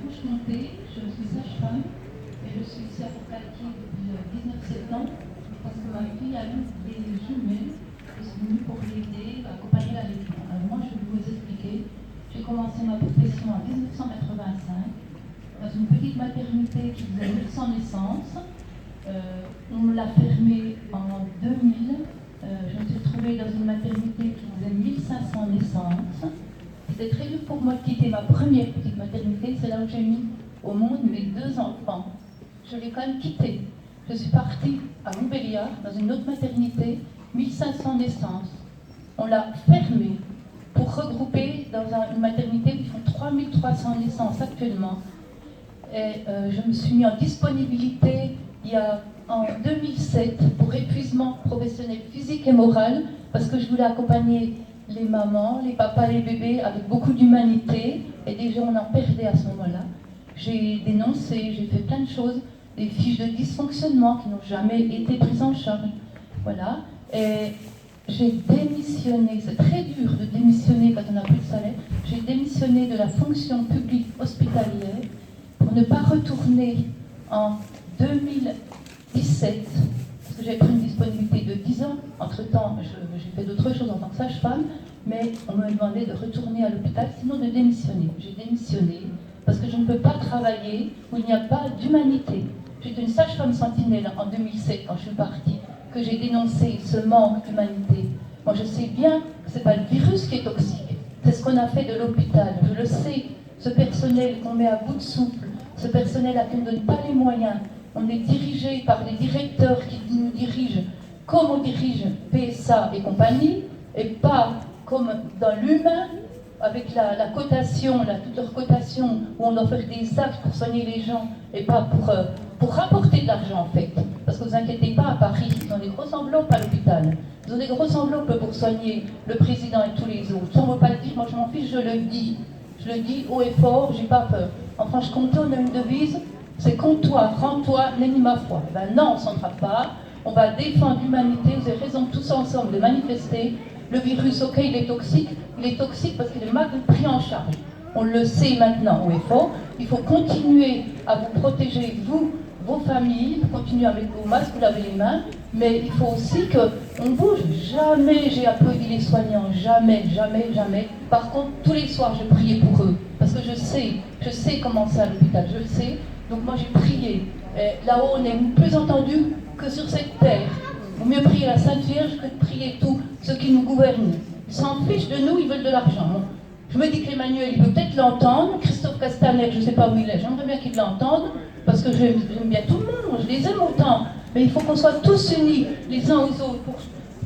Franche-Comté, je suis sage-femme et je suis ici à Port-Calquier depuis le 19 septembre parce que ma fille a eu des jumelles. Je suis venue pour l'aider, accompagner l'allaitement. Alors moi, je vais vous expliquer. J'ai commencé ma profession en 1985 dans une petite maternité qui faisait 1100 naissances. On me l'a fermée en 2000. Je me suis retrouvée dans une maternité qui faisait 1500 naissances. C'était très dur pour moi de quitter ma première petite maternité. C'est là où j'ai mis au monde mes 2 enfants. Je l'ai quand même quittée. Je suis partie à Montbéliard, dans une autre maternité, 1500 naissances. On l'a fermée pour regrouper dans une maternité qui font 3300 naissances actuellement. Et je me suis mis en disponibilité en 2007 pour épuisement professionnel physique et moral parce que je voulais accompagner les mamans, les papas, les bébés avec beaucoup d'humanité et déjà on en perdait à ce moment-là. J'ai dénoncé, j'ai fait plein de choses, des fiches de dysfonctionnement qui n'ont jamais été prises en charge. Voilà. Et j'ai démissionné, c'est très dur de démissionner quand on n'a plus de salaire, j'ai démissionné de la fonction publique hospitalière pour ne pas retourner en 2017, parce que j'avais pris une disponibilité de 10 ans. Entre-temps, j'ai fait d'autres choses en tant que sage-femme, mais on me demandait de retourner à l'hôpital, sinon de démissionner. J'ai démissionné parce que je ne peux pas travailler où il n'y a pas d'humanité. J'étais une sage-femme sentinelle en 2007 quand je suis partie, que j'ai dénoncé ce manque d'humanité. Moi, je sais bien que ce n'est pas le virus qui est toxique, c'est ce qu'on a fait de l'hôpital. Je le sais, ce personnel qu'on met à bout de souffle, ce personnel à qui on ne donne pas les moyens. On est dirigé par des directeurs qui nous dirigent comme on dirige PSA et compagnie, et pas comme dans l'humain, avec la cotation, toute leur cotation, où on doit faire des actes pour soigner les gens, et pas pour rapporter de l'argent en fait. Parce que vous inquiétez pas, à Paris, ils ont des grosses enveloppes à l'hôpital. Ils ont des grosses enveloppes pour soigner le président et tous les autres. Ça, on ne veut pas le dire, moi je m'en fiche, je le dis. Je le dis haut et fort, j'ai pas peur. En Franche-Comté, on a une devise, c'est contre toi, rends-toi, n'aie ma foi. Eh ben non, on ne s'en fera pas. On va défendre l'humanité, vous avez raison tous ensemble de manifester. Le virus, ok, il est toxique parce qu'il est mal pris en charge. On le sait maintenant haut et fort. Il faut continuer à vous protéger, vous, vos familles, continuer avec vos masques, vous lavez les mains, mais il faut aussi qu'on bouge. Jamais j'ai applaudi les soignants, jamais, jamais, jamais. Par contre, tous les soirs, je priais pour eux, parce que je sais comment c'est à l'hôpital, je le sais. Donc moi, j'ai prié. Là-haut, on est plus entendu que sur cette terre. Il vaut mieux prier la Sainte Vierge que de prier tous ceux qui nous gouvernent. Ils s'en fichent de nous, ils veulent de l'argent. Je me dis qu'Emmanuel, il peut peut-être l'entendre. Christophe Castaner, je ne sais pas où il est, j'aimerais bien qu'il l'entende, parce que j'aime bien tout le monde, moi, je les aime autant. Mais il faut qu'on soit tous unis, les uns aux autres,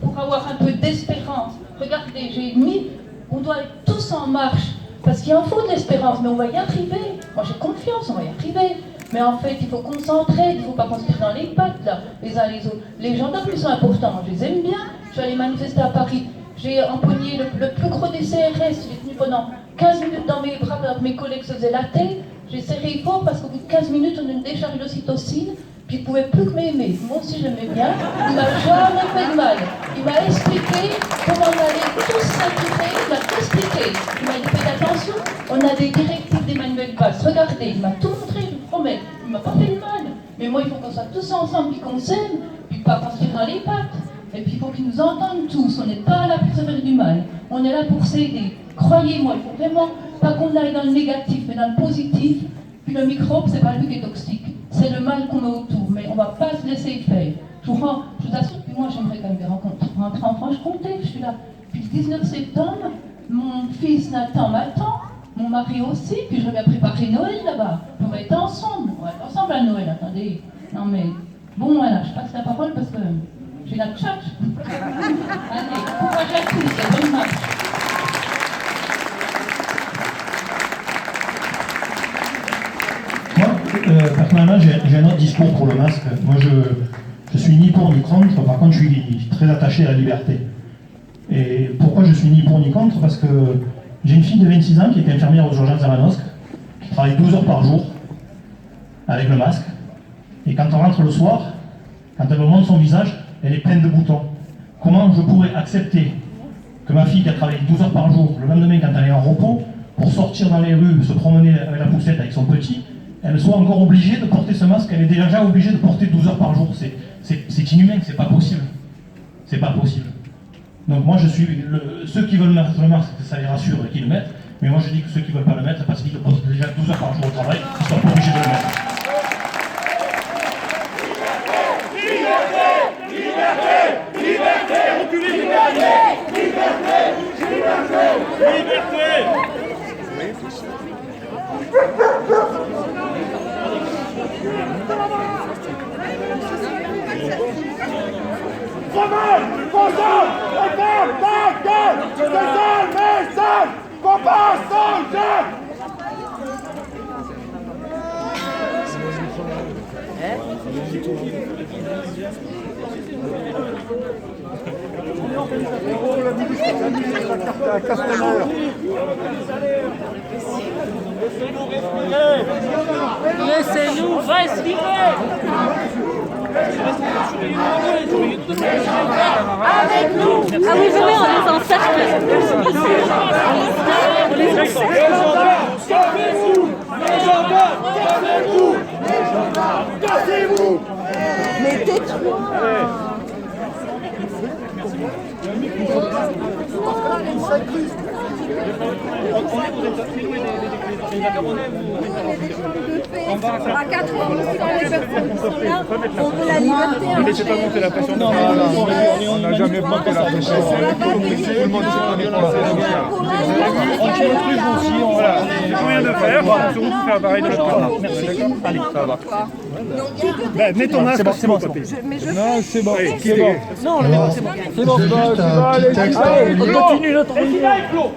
pour avoir un peu d'espérance. Regardez, j'ai mis, on doit être tous en marche, parce qu'il en faut de l'espérance, mais on va y arriver. Moi j'ai confiance, on va y arriver. Mais en fait, il faut qu'on s'entraide, il ne faut pas qu'on se tire dans les pattes, là, les uns les autres. Les gendarmes, ils sont importants, moi je les aime bien. Je suis allée manifester à Paris. J'ai empoigné le plus gros des CRS, j'ai tenu pendant 15 minutes dans mes bras alors que mes collègues se faisaient la tête. J'ai serré fort parce qu'au bout de 15 minutes, on a une décharge d'ocytocine, puis il ne pouvait plus que m'aimer. Moi aussi, je l'aimais bien. Il m'a jamais fait de mal. Il m'a expliqué comment on allait tous s'intégrer. Il m'a tout expliqué. Il m'a dit, faites attention, on a des directives d'Emmanuel Valls. Regardez, il m'a tout montré, je vous promets. Il ne m'a pas fait de mal. Mais moi, il faut qu'on soit tous ensemble, puis qu'on s'aime, puis pas qu'on se tire dans les pattes. Et puis il faut qu'ils nous entendent tous, on n'est pas là pour se faire du mal, on est là pour s'aider. Croyez-moi, il faut vraiment pas qu'on aille dans le négatif, mais dans le positif. Puis le microbe, c'est pas lui qui est toxique, c'est le mal qu'on a autour, mais on va pas se laisser faire. Je vous assure que moi j'aimerais quand même rentrer en Franche-Comté, je suis là depuis le 19 septembre, mon fils Nathan m'attend, mon mari aussi, puis je vais préparer Noël là-bas. On va être ensemble à Noël, attendez. Non mais, bon voilà, je passe la parole parce que j'ai la tchatch. Allez, courage à tous, c'est bonne marche. Moi, personnellement, j'ai un autre discours pour le masque. Moi, je suis ni pour ni contre, par contre, je suis très attaché à la liberté. Et pourquoi je suis ni pour ni contre? Parce que j'ai une fille de 26 ans qui est infirmière aux urgences à Manosque, qui travaille 12 heures par jour avec le masque. Et quand on rentre le soir, quand elle me montre son visage, elle est pleine de boutons. Comment je pourrais accepter que ma fille qui a travaillé 12 heures par jour, le lendemain quand elle est en repos, pour sortir dans les rues, se promener avec la poussette avec son petit, elle soit encore obligée de porter ce masque, elle est déjà obligée de porter 12 heures par jour. C'est inhumain, c'est pas possible. C'est pas possible. Donc moi je suis, ceux qui veulent mettre le masque, ça les rassure et qu'ils le mettent, mais moi je dis que ceux qui ne veulent pas le mettre, parce qu'ils le posent déjà 12 heures par jour au travail, ils ne sont pas obligés de le mettre. Laissez-nous respirer. Avec nous. Ah oui, venez, on les encercle. On les encercle. Cassez-vous. Mais tais-toi. À 4 ans, les personnes qui sont là, on veut la liberté. Ne laissez pas monter la pression. Non, on n'a jamais monté la pression. Tout le monde sait qu'on est coincé. On tient le truc aussi. Voilà. C'est rien de faire. On se faire pareil de l'autre côté. Merci. Allez, ça va. Mets ton masque. C'est bon. Non, c'est bon. C'est bon. Non, c'est bon. C'est bon. Juste un petit texte à Allez, relire. continue notre réunion.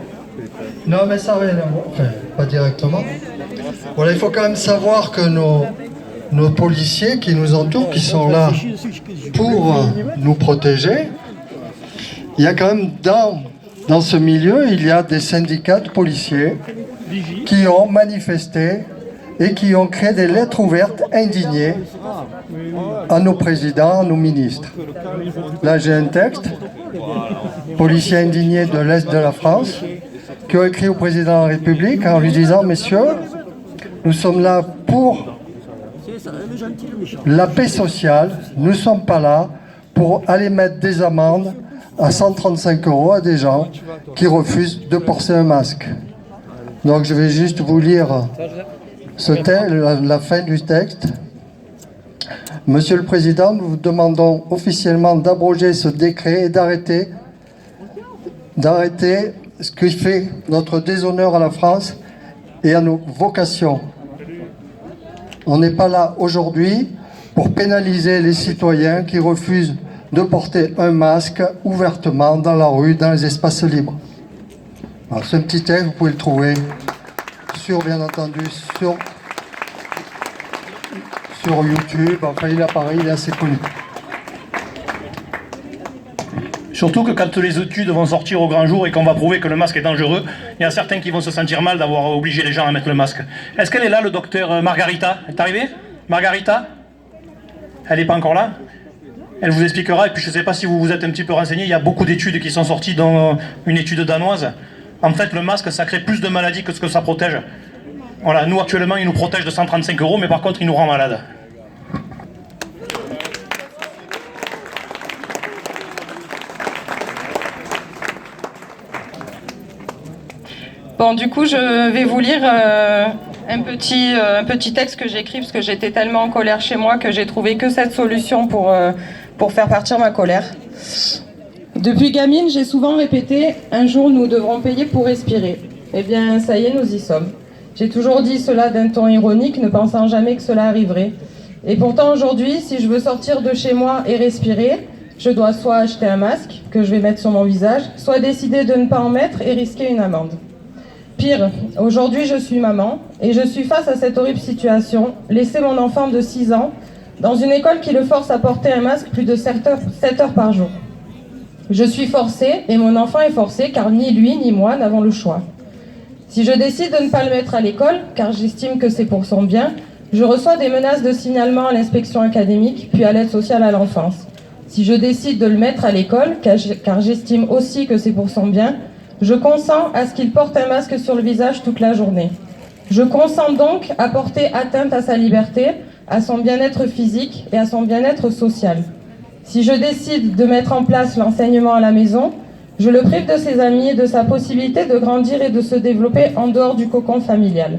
Non, mais ça rien, enfin, pas directement. Voilà, il faut quand même savoir que nos policiers qui nous entourent, qui sont là pour nous protéger, il y a quand même dans ce milieu, il y a des syndicats de policiers qui ont manifesté et qui ont créé des lettres ouvertes indignées à nos présidents, à nos ministres. Là, j'ai un texte, policiers indignés de l'Est de la France, qui ont écrit au président de la République en lui disant « Messieurs, nous sommes là pour la paix sociale, nous ne sommes pas là pour aller mettre des amendes à 135 € à des gens qui refusent de porter un masque. » Donc je vais juste vous lire la fin du texte. « Monsieur le Président, nous vous demandons officiellement d'abroger ce décret et d'arrêter ce qui fait notre déshonneur à la France et à nos vocations. On n'est pas là aujourd'hui pour pénaliser les citoyens qui refusent de porter un masque ouvertement dans la rue, dans les espaces libres. » Alors, ce petit texte, vous pouvez le trouver bien entendu, sur YouTube. Enfin, il apparaît, il est assez connu. Surtout que quand les études vont sortir au grand jour et qu'on va prouver que le masque est dangereux, il y a certains qui vont se sentir mal d'avoir obligé les gens à mettre le masque. Est-ce qu'elle est là, le docteur Margarita? Elle est arrivée? Margarita? Elle n'est pas encore là? Elle vous expliquera, et puis je ne sais pas si vous vous êtes un petit peu renseigné, il y a beaucoup d'études qui sont sorties, dont une étude danoise. En fait, le masque, ça crée plus de maladies que ce que ça protège. Voilà, nous actuellement, il nous protège de 135 €, mais par contre, il nous rend malades. Bon, du coup, je vais vous lire un petit texte que j'ai écrit parce que j'étais tellement en colère chez moi que j'ai trouvé que cette solution pour faire partir ma colère. Depuis gamine, j'ai souvent répété « Un jour, nous devrons payer pour respirer ». Eh bien, ça y est, nous y sommes. J'ai toujours dit cela d'un ton ironique, ne pensant jamais que cela arriverait. Et pourtant, aujourd'hui, si je veux sortir de chez moi et respirer, je dois soit acheter un masque que je vais mettre sur mon visage, soit décider de ne pas en mettre et risquer une amende. Pire, aujourd'hui je suis maman et je suis face à cette horrible situation, laisser mon enfant de 6 ans dans une école qui le force à porter un masque plus de 7 heures par jour. Je suis forcée et mon enfant est forcé car ni lui ni moi n'avons le choix. Si je décide de ne pas le mettre à l'école, car j'estime que c'est pour son bien, je reçois des menaces de signalement à l'inspection académique puis à l'aide sociale à l'enfance. Si je décide de le mettre à l'école, car j'estime aussi que c'est pour son bien, Je consens à ce qu'il porte un masque sur le visage toute la journée. Je consens donc à porter atteinte à sa liberté, à son bien-être physique et à son bien-être social. Si je décide de mettre en place l'enseignement à la maison, je le prive de ses amis et de sa possibilité de grandir et de se développer en dehors du cocon familial.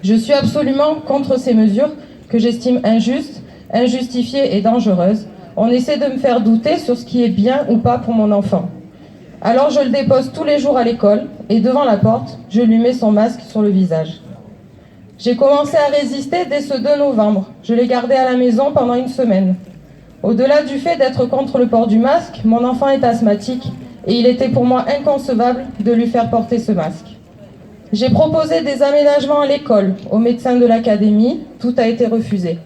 Je suis absolument contre ces mesures que j'estime injustes, injustifiées et dangereuses. On essaie de me faire douter sur ce qui est bien ou pas pour mon enfant. Alors je le dépose tous les jours à l'école et devant la porte, je lui mets son masque sur le visage. J'ai commencé à résister dès ce 2 novembre. Je l'ai gardé à la maison pendant 1 semaine. Au-delà du fait d'être contre le port du masque, mon enfant est asthmatique et il était pour moi inconcevable de lui faire porter ce masque. J'ai proposé des aménagements à l'école, aux médecins de l'académie, tout a été refusé.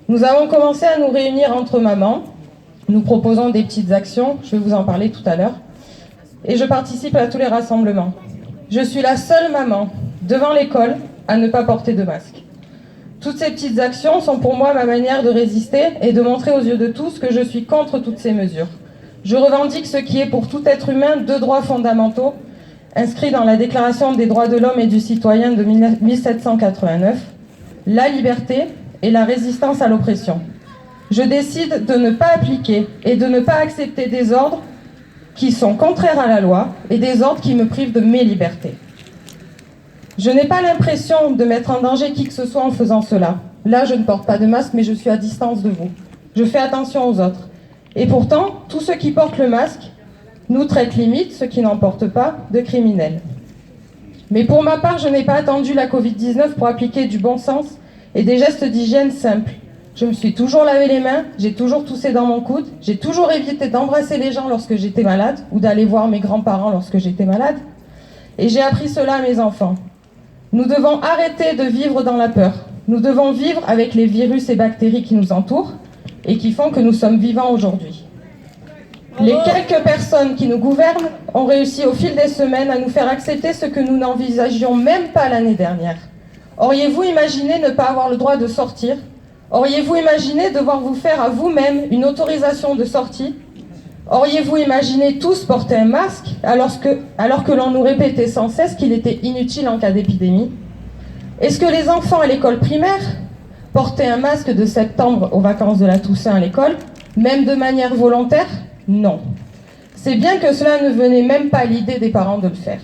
Nous avons commencé à nous réunir entre mamans, nous proposons des petites actions, je vais vous en parler tout à l'heure, et je participe à tous les rassemblements. Je suis la seule maman, devant l'école, à ne pas porter de masque. Toutes ces petites actions sont pour moi ma manière de résister et de montrer aux yeux de tous que je suis contre toutes ces mesures. Je revendique ce qui est pour tout être humain 2 droits fondamentaux, inscrits dans la Déclaration des droits de l'homme et du citoyen de 1789, la liberté et la résistance à l'oppression. Je décide de ne pas appliquer et de ne pas accepter des ordres qui sont contraires à la loi et des ordres qui me privent de mes libertés. Je n'ai pas l'impression de mettre en danger qui que ce soit en faisant cela. Là, je ne porte pas de masque, mais je suis à distance de vous. Je fais attention aux autres. Et pourtant, tous ceux qui portent le masque nous traitent limite, ceux qui n'en portent pas, de criminels. Mais pour ma part, je n'ai pas attendu la Covid-19 pour appliquer du bon sens et des gestes d'hygiène simples. Je me suis toujours lavé les mains, j'ai toujours toussé dans mon coude, j'ai toujours évité d'embrasser les gens lorsque j'étais malade ou d'aller voir mes grands-parents lorsque j'étais malade. Et j'ai appris cela à mes enfants. Nous devons arrêter de vivre dans la peur. Nous devons vivre avec les virus et bactéries qui nous entourent et qui font que nous sommes vivants aujourd'hui. Les quelques personnes qui nous gouvernent ont réussi au fil des semaines à nous faire accepter ce que nous n'envisagions même pas l'année dernière. Auriez-vous imaginé ne pas avoir le droit de sortir ? Auriez-vous imaginé devoir vous faire à vous-même une autorisation de sortie ? Auriez-vous imaginé tous porter un masque alors que l'on nous répétait sans cesse qu'il était inutile en cas d'épidémie ? Est-ce que les enfants à l'école primaire portaient un masque de septembre aux vacances de la Toussaint à l'école, même de manière volontaire ? Non. C'est bien que cela ne venait même pas à l'idée des parents de le faire.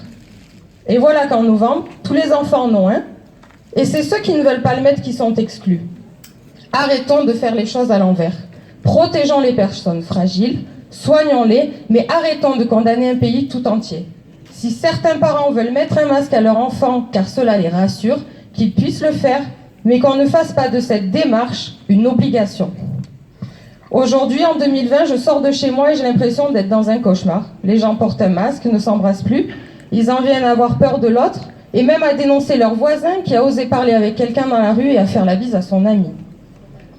Et voilà qu'en novembre, tous les enfants en ont un, et c'est ceux qui ne veulent pas le mettre qui sont exclus. Arrêtons de faire les choses à l'envers. Protégeons les personnes fragiles, soignons-les, mais arrêtons de condamner un pays tout entier. Si certains parents veulent mettre un masque à leur enfant car cela les rassure, qu'ils puissent le faire, mais qu'on ne fasse pas de cette démarche une obligation. Aujourd'hui, en 2020, je sors de chez moi et j'ai l'impression d'être dans un cauchemar. Les gens portent un masque, ne s'embrassent plus, ils en viennent à avoir peur de l'autre et même à dénoncer leur voisin qui a osé parler avec quelqu'un dans la rue et à faire la bise à son ami.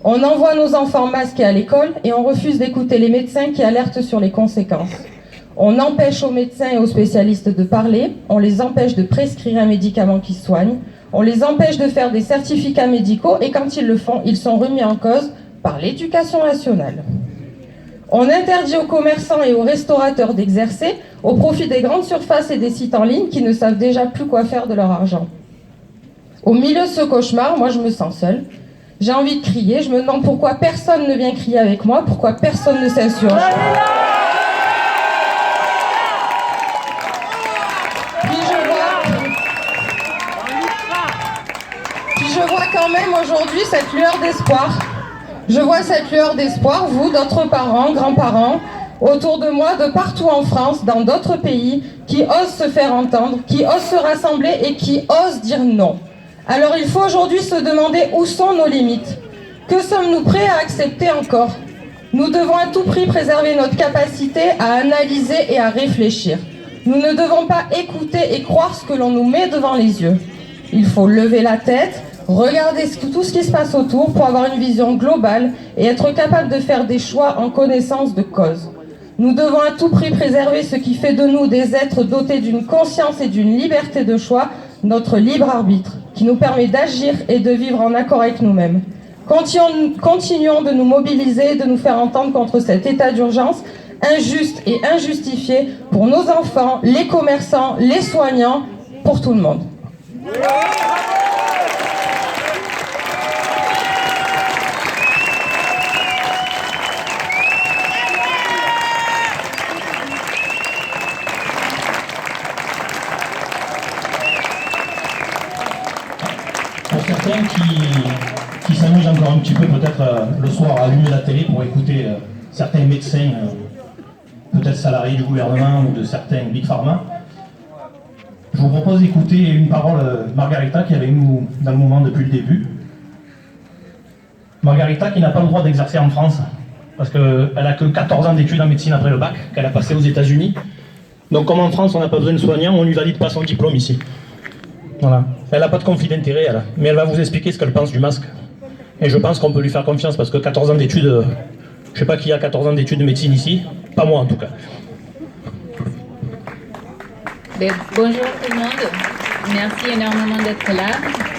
On envoie nos enfants masqués à l'école et on refuse d'écouter les médecins qui alertent sur les conséquences. On empêche aux médecins et aux spécialistes de parler, on les empêche de prescrire un médicament qui soigne, on les empêche de faire des certificats médicaux et quand ils le font, ils sont remis en cause par l'éducation nationale. On interdit aux commerçants et aux restaurateurs d'exercer au profit des grandes surfaces et des sites en ligne qui ne savent déjà plus quoi faire de leur argent. Au milieu de ce cauchemar, moi je me sens seule. J'ai envie de crier, je me demande pourquoi personne ne vient crier avec moi, pourquoi personne ne s'insurge. Puis je vois quand même aujourd'hui cette lueur d'espoir. Je vois cette lueur d'espoir, vous, d'autres parents, grands-parents, autour de moi, de partout en France, dans d'autres pays, qui osent se faire entendre, qui osent se rassembler et qui osent dire non. Alors il faut aujourd'hui se demander où sont nos limites. Que sommes-nous prêts à accepter encore ? Nous devons à tout prix préserver notre capacité à analyser et à réfléchir. Nous ne devons pas écouter et croire ce que l'on nous met devant les yeux. Il faut lever la tête, regarder tout ce qui se passe autour pour avoir une vision globale et être capable de faire des choix en connaissance de cause. Nous devons à tout prix préserver ce qui fait de nous des êtres dotés d'une conscience et d'une liberté de choix, notre libre arbitre, qui nous permet d'agir et de vivre en accord avec nous-mêmes. Continuons de nous mobiliser et de nous faire entendre contre cet état d'urgence injuste et injustifié pour nos enfants, les commerçants, les soignants, pour tout le monde. Pour certains qui s'amusent encore un petit peu peut-être le soir à allumer la télé pour écouter certains médecins, peut-être salariés du gouvernement ou de certains Big Pharma, je vous propose d'écouter une parole Margarita qui est avec nous dans le mouvement depuis le début. Margarita qui n'a pas le droit d'exercer en France parce qu'elle n'a que 14 ans d'études en médecine après le bac qu'elle a passé aux États-Unis. Donc comme en France on n'a pas besoin de soignants, on ne lui valide pas son diplôme ici. Voilà. Elle n'a pas de conflit d'intérêt, elle. Mais elle va vous expliquer ce qu'elle pense du masque. Et je pense qu'on peut lui faire confiance parce que 14 ans d'études, je ne sais pas qui a 14 ans d'études de médecine ici, pas moi en tout cas. Bonjour tout le monde, merci énormément d'être là.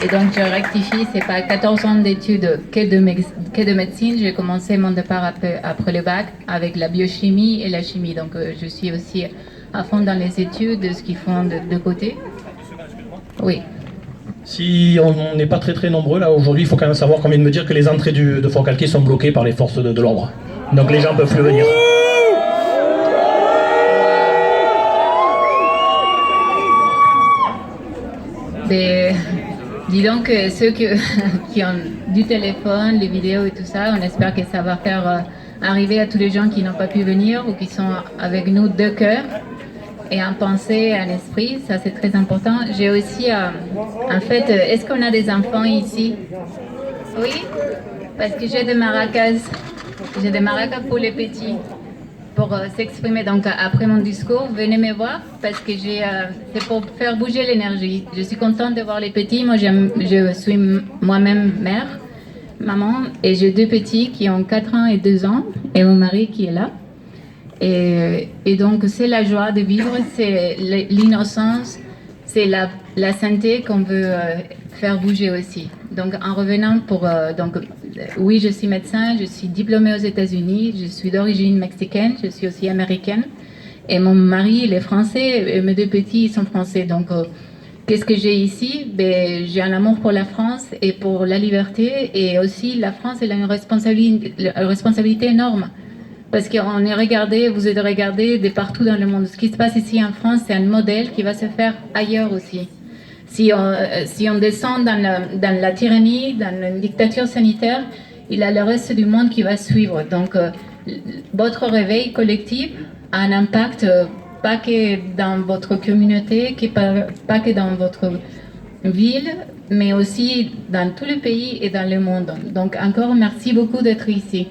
Et donc je rectifie, c'est pas 14 ans d'études que de médecine. J'ai commencé mon départ après le bac avec la biochimie et la chimie. Donc je suis aussi à fond dans les études de ce qu'ils font de côté. Oui. Si on n'est pas très nombreux là aujourd'hui, il faut quand même savoir qu'on vient de me dire que les entrées de Forcalquier sont bloquées par les forces de l'ordre. Donc les gens peuvent plus venir. Dis donc ceux qui ont du téléphone, les vidéos et tout ça, on espère que ça va faire arriver à tous les gens qui n'ont pas pu venir ou qui sont avec nous de cœur. Et en pensée, en esprit, ça c'est très important. J'ai aussi, en fait, est-ce qu'on a des enfants ici? Oui, parce que j'ai des maracas. J'ai des maracas pour les petits, pour s'exprimer. Donc après mon discours, venez me voir parce que c'est pour faire bouger l'énergie. Je suis contente de voir les petits. Moi, je suis moi-même mère, maman, et j'ai deux petits qui ont 4 ans et 2 ans, et mon mari qui est là. Et donc, c'est la joie de vivre, c'est l'innocence, c'est la santé qu'on veut faire bouger aussi. Donc, en revenant oui, je suis médecin, je suis diplômée aux États-Unis, je suis d'origine mexicaine, je suis aussi américaine. Et mon mari, il est français, et mes deux petits, ils sont français. Donc, qu'est-ce que j'ai ici? J'ai un amour pour la France et pour la liberté. Et aussi, la France, elle a une responsabilité énorme. Parce qu'on est regardé, vous êtes regardé de partout dans le monde. Ce qui se passe ici en France, c'est un modèle qui va se faire ailleurs aussi. Si on descend dans la tyrannie, dans une dictature sanitaire, il y a le reste du monde qui va suivre. Donc, votre réveil collectif a un impact pas que dans votre communauté, pas que dans votre ville, mais aussi dans tout le pays et dans le monde. Donc, encore merci beaucoup d'être ici.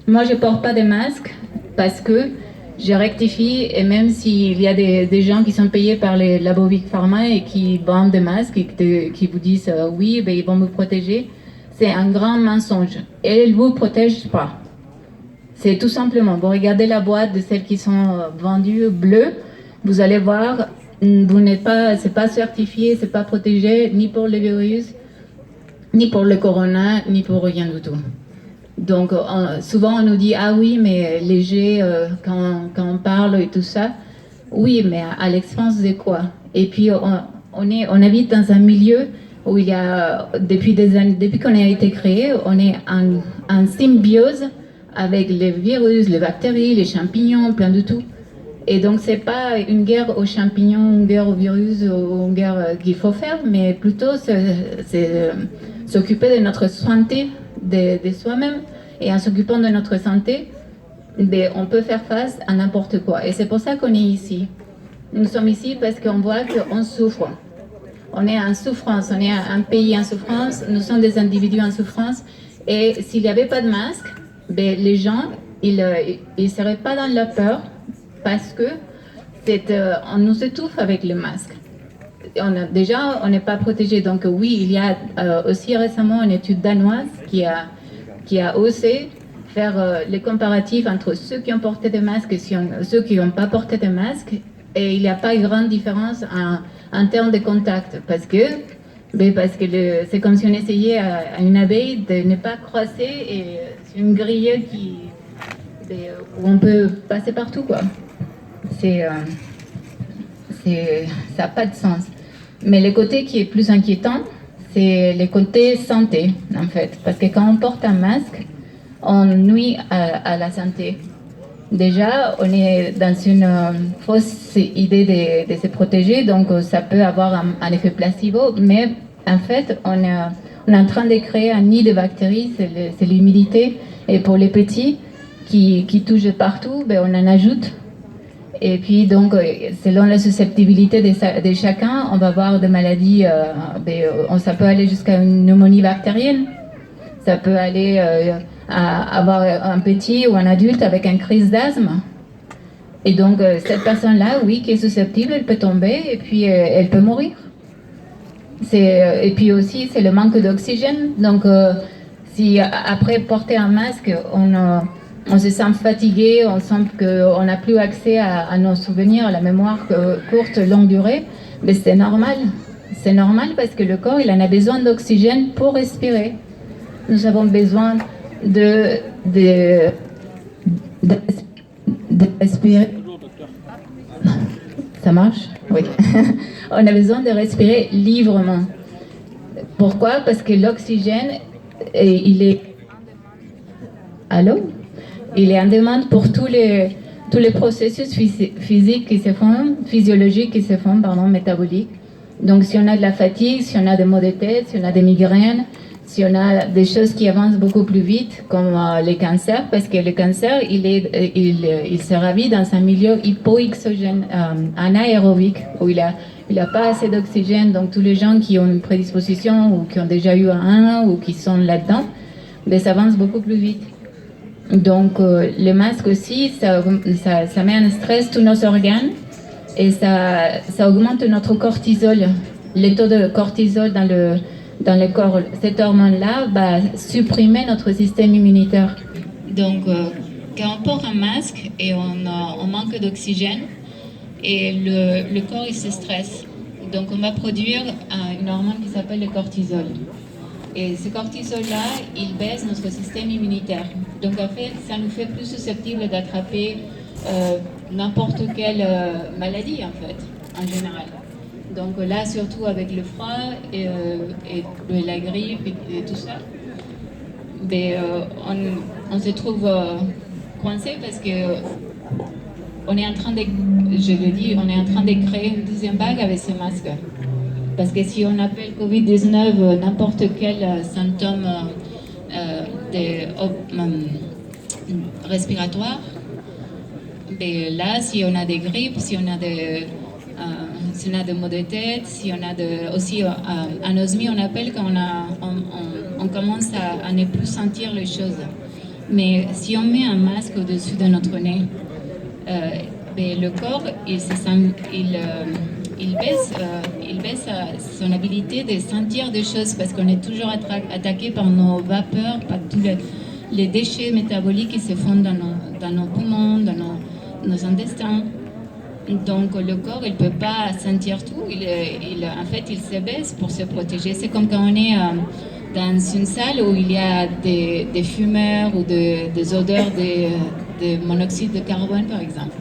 Moi, je ne porte pas de masque parce que je rectifie, et même s'il y a des gens qui sont payés par les labos Big Pharma et qui vendent des masques et qui vous disent oui, ils vont vous protéger, c'est un grand mensonge. Et ils ne vous protègent pas. C'est tout simplement, vous regardez la boîte de celles qui sont vendues bleues, vous allez voir, c'est pas certifié, c'est pas protégé ni pour le virus, ni pour le corona, ni pour rien du tout. Donc, souvent on nous dit, ah oui, mais léger, quand on parle et tout ça. Oui, mais à l'expense de quoi? Et puis, on habite dans un milieu où il y a, depuis des années, depuis qu'on a été créé, on est en symbiose avec les virus, les bactéries, les champignons, plein de tout. Et donc, c'est pas une guerre aux champignons, une guerre aux virus, ou une guerre qu'il faut faire, mais plutôt c'est s'occuper de notre santé, de soi-même. Et en s'occupant de notre santé, on peut faire face à n'importe quoi. Et c'est pour ça qu'on est ici. Nous sommes ici parce qu'on voit qu'on souffre. On est en souffrance, on est un pays en souffrance, nous sommes des individus en souffrance. Et s'il n'y avait pas de masque, les gens, ils ne seraient pas dans la peur parce que on nous étouffe avec le masque. Déjà, on n'est pas protégé. Donc oui, il y a aussi récemment une étude danoise qui a osé faire les comparatifs entre ceux qui ont porté des masques et ceux qui n'ont pas porté de masques. Et il n'y a pas de grande différence en termes de contact. Parce que c'est comme si on essayait à une abeille de ne pas croiser et c'est une grille où on peut passer partout, quoi. Ça n'a pas de sens. Mais le côté qui est plus inquiétant, c'est le côté santé, en fait. Parce que quand on porte un masque, on nuit à la santé. Déjà, on est dans une fausse idée de se protéger, donc ça peut avoir un effet placebo, mais en fait, on est en train de créer un nid de bactéries, c'est l'humidité. Et pour les petits qui touchent partout, ben, on en ajoute. Et puis, donc, selon la susceptibilité de chacun, on va avoir des maladies, ça peut aller jusqu'à une pneumonie bactérienne. Ça peut aller à avoir un petit ou un adulte avec une crise d'asthme. Et donc, cette personne-là, oui, qui est susceptible, elle peut tomber et puis elle peut mourir. Et puis aussi, c'est le manque d'oxygène. Donc, si après porter un masque, on se sent fatigué, on sent qu'on n'a plus accès à nos souvenirs, à la mémoire courte, longue durée, mais c'est normal. C'est normal parce que le corps, il en a besoin d'oxygène pour respirer. Nous avons besoin de respirer. Ça marche? Oui. On a besoin de respirer librement. Pourquoi? Parce que l'oxygène, il est... Allô? Il est en demande pour tous les processus physiques qui se font, physiologiques qui se font, métaboliques. Donc, si on a de la fatigue, si on a des maux de tête, si on a des migraines, si on a des choses qui avancent beaucoup plus vite, comme les cancers, parce que le cancer, il se ravit dans un milieu hypoxygène, anaérobique, où il n'a pas assez d'oxygène. Donc, tous les gens qui ont une prédisposition ou qui ont déjà eu un ou qui sont là-dedans, ben, ça avance beaucoup plus vite. Donc, le masque aussi, ça met en stress tous nos organes et ça augmente notre cortisol. Le taux de cortisol dans le corps, cette hormone-là va supprimer notre système immunitaire. Donc, quand on porte un masque et on manque d'oxygène, et le corps il se stresse. Donc, on va produire une hormone qui s'appelle le cortisol. Et ce cortisol-là, il baisse notre système immunitaire. Donc en fait, ça nous fait plus susceptibles d'attraper n'importe quelle maladie, en fait, en général. Donc là, surtout avec le froid et la grippe et tout ça, on se trouve coincé parce que on est en train de, je le dis, on est en train de créer une deuxième vague avec ces masques. Parce que si on appelle Covid-19 n'importe quel symptôme respiratoire, là, si on a des grippes, si on a des maux de tête, si on a aussi anosmie, on appelle quand on commence à ne plus sentir les choses. Mais si on met un masque au-dessus de notre nez, le corps, il baisse son habilité de sentir des choses parce qu'on est toujours attaqué par nos vapeurs, par tous les déchets métaboliques qui se font dans nos poumons, dans nos intestins. Donc le corps, il ne peut pas sentir tout. En fait, il se baisse pour se protéger. C'est comme quand on est dans une salle où il y a des fumeurs ou des odeurs de monoxyde de carbone, par exemple.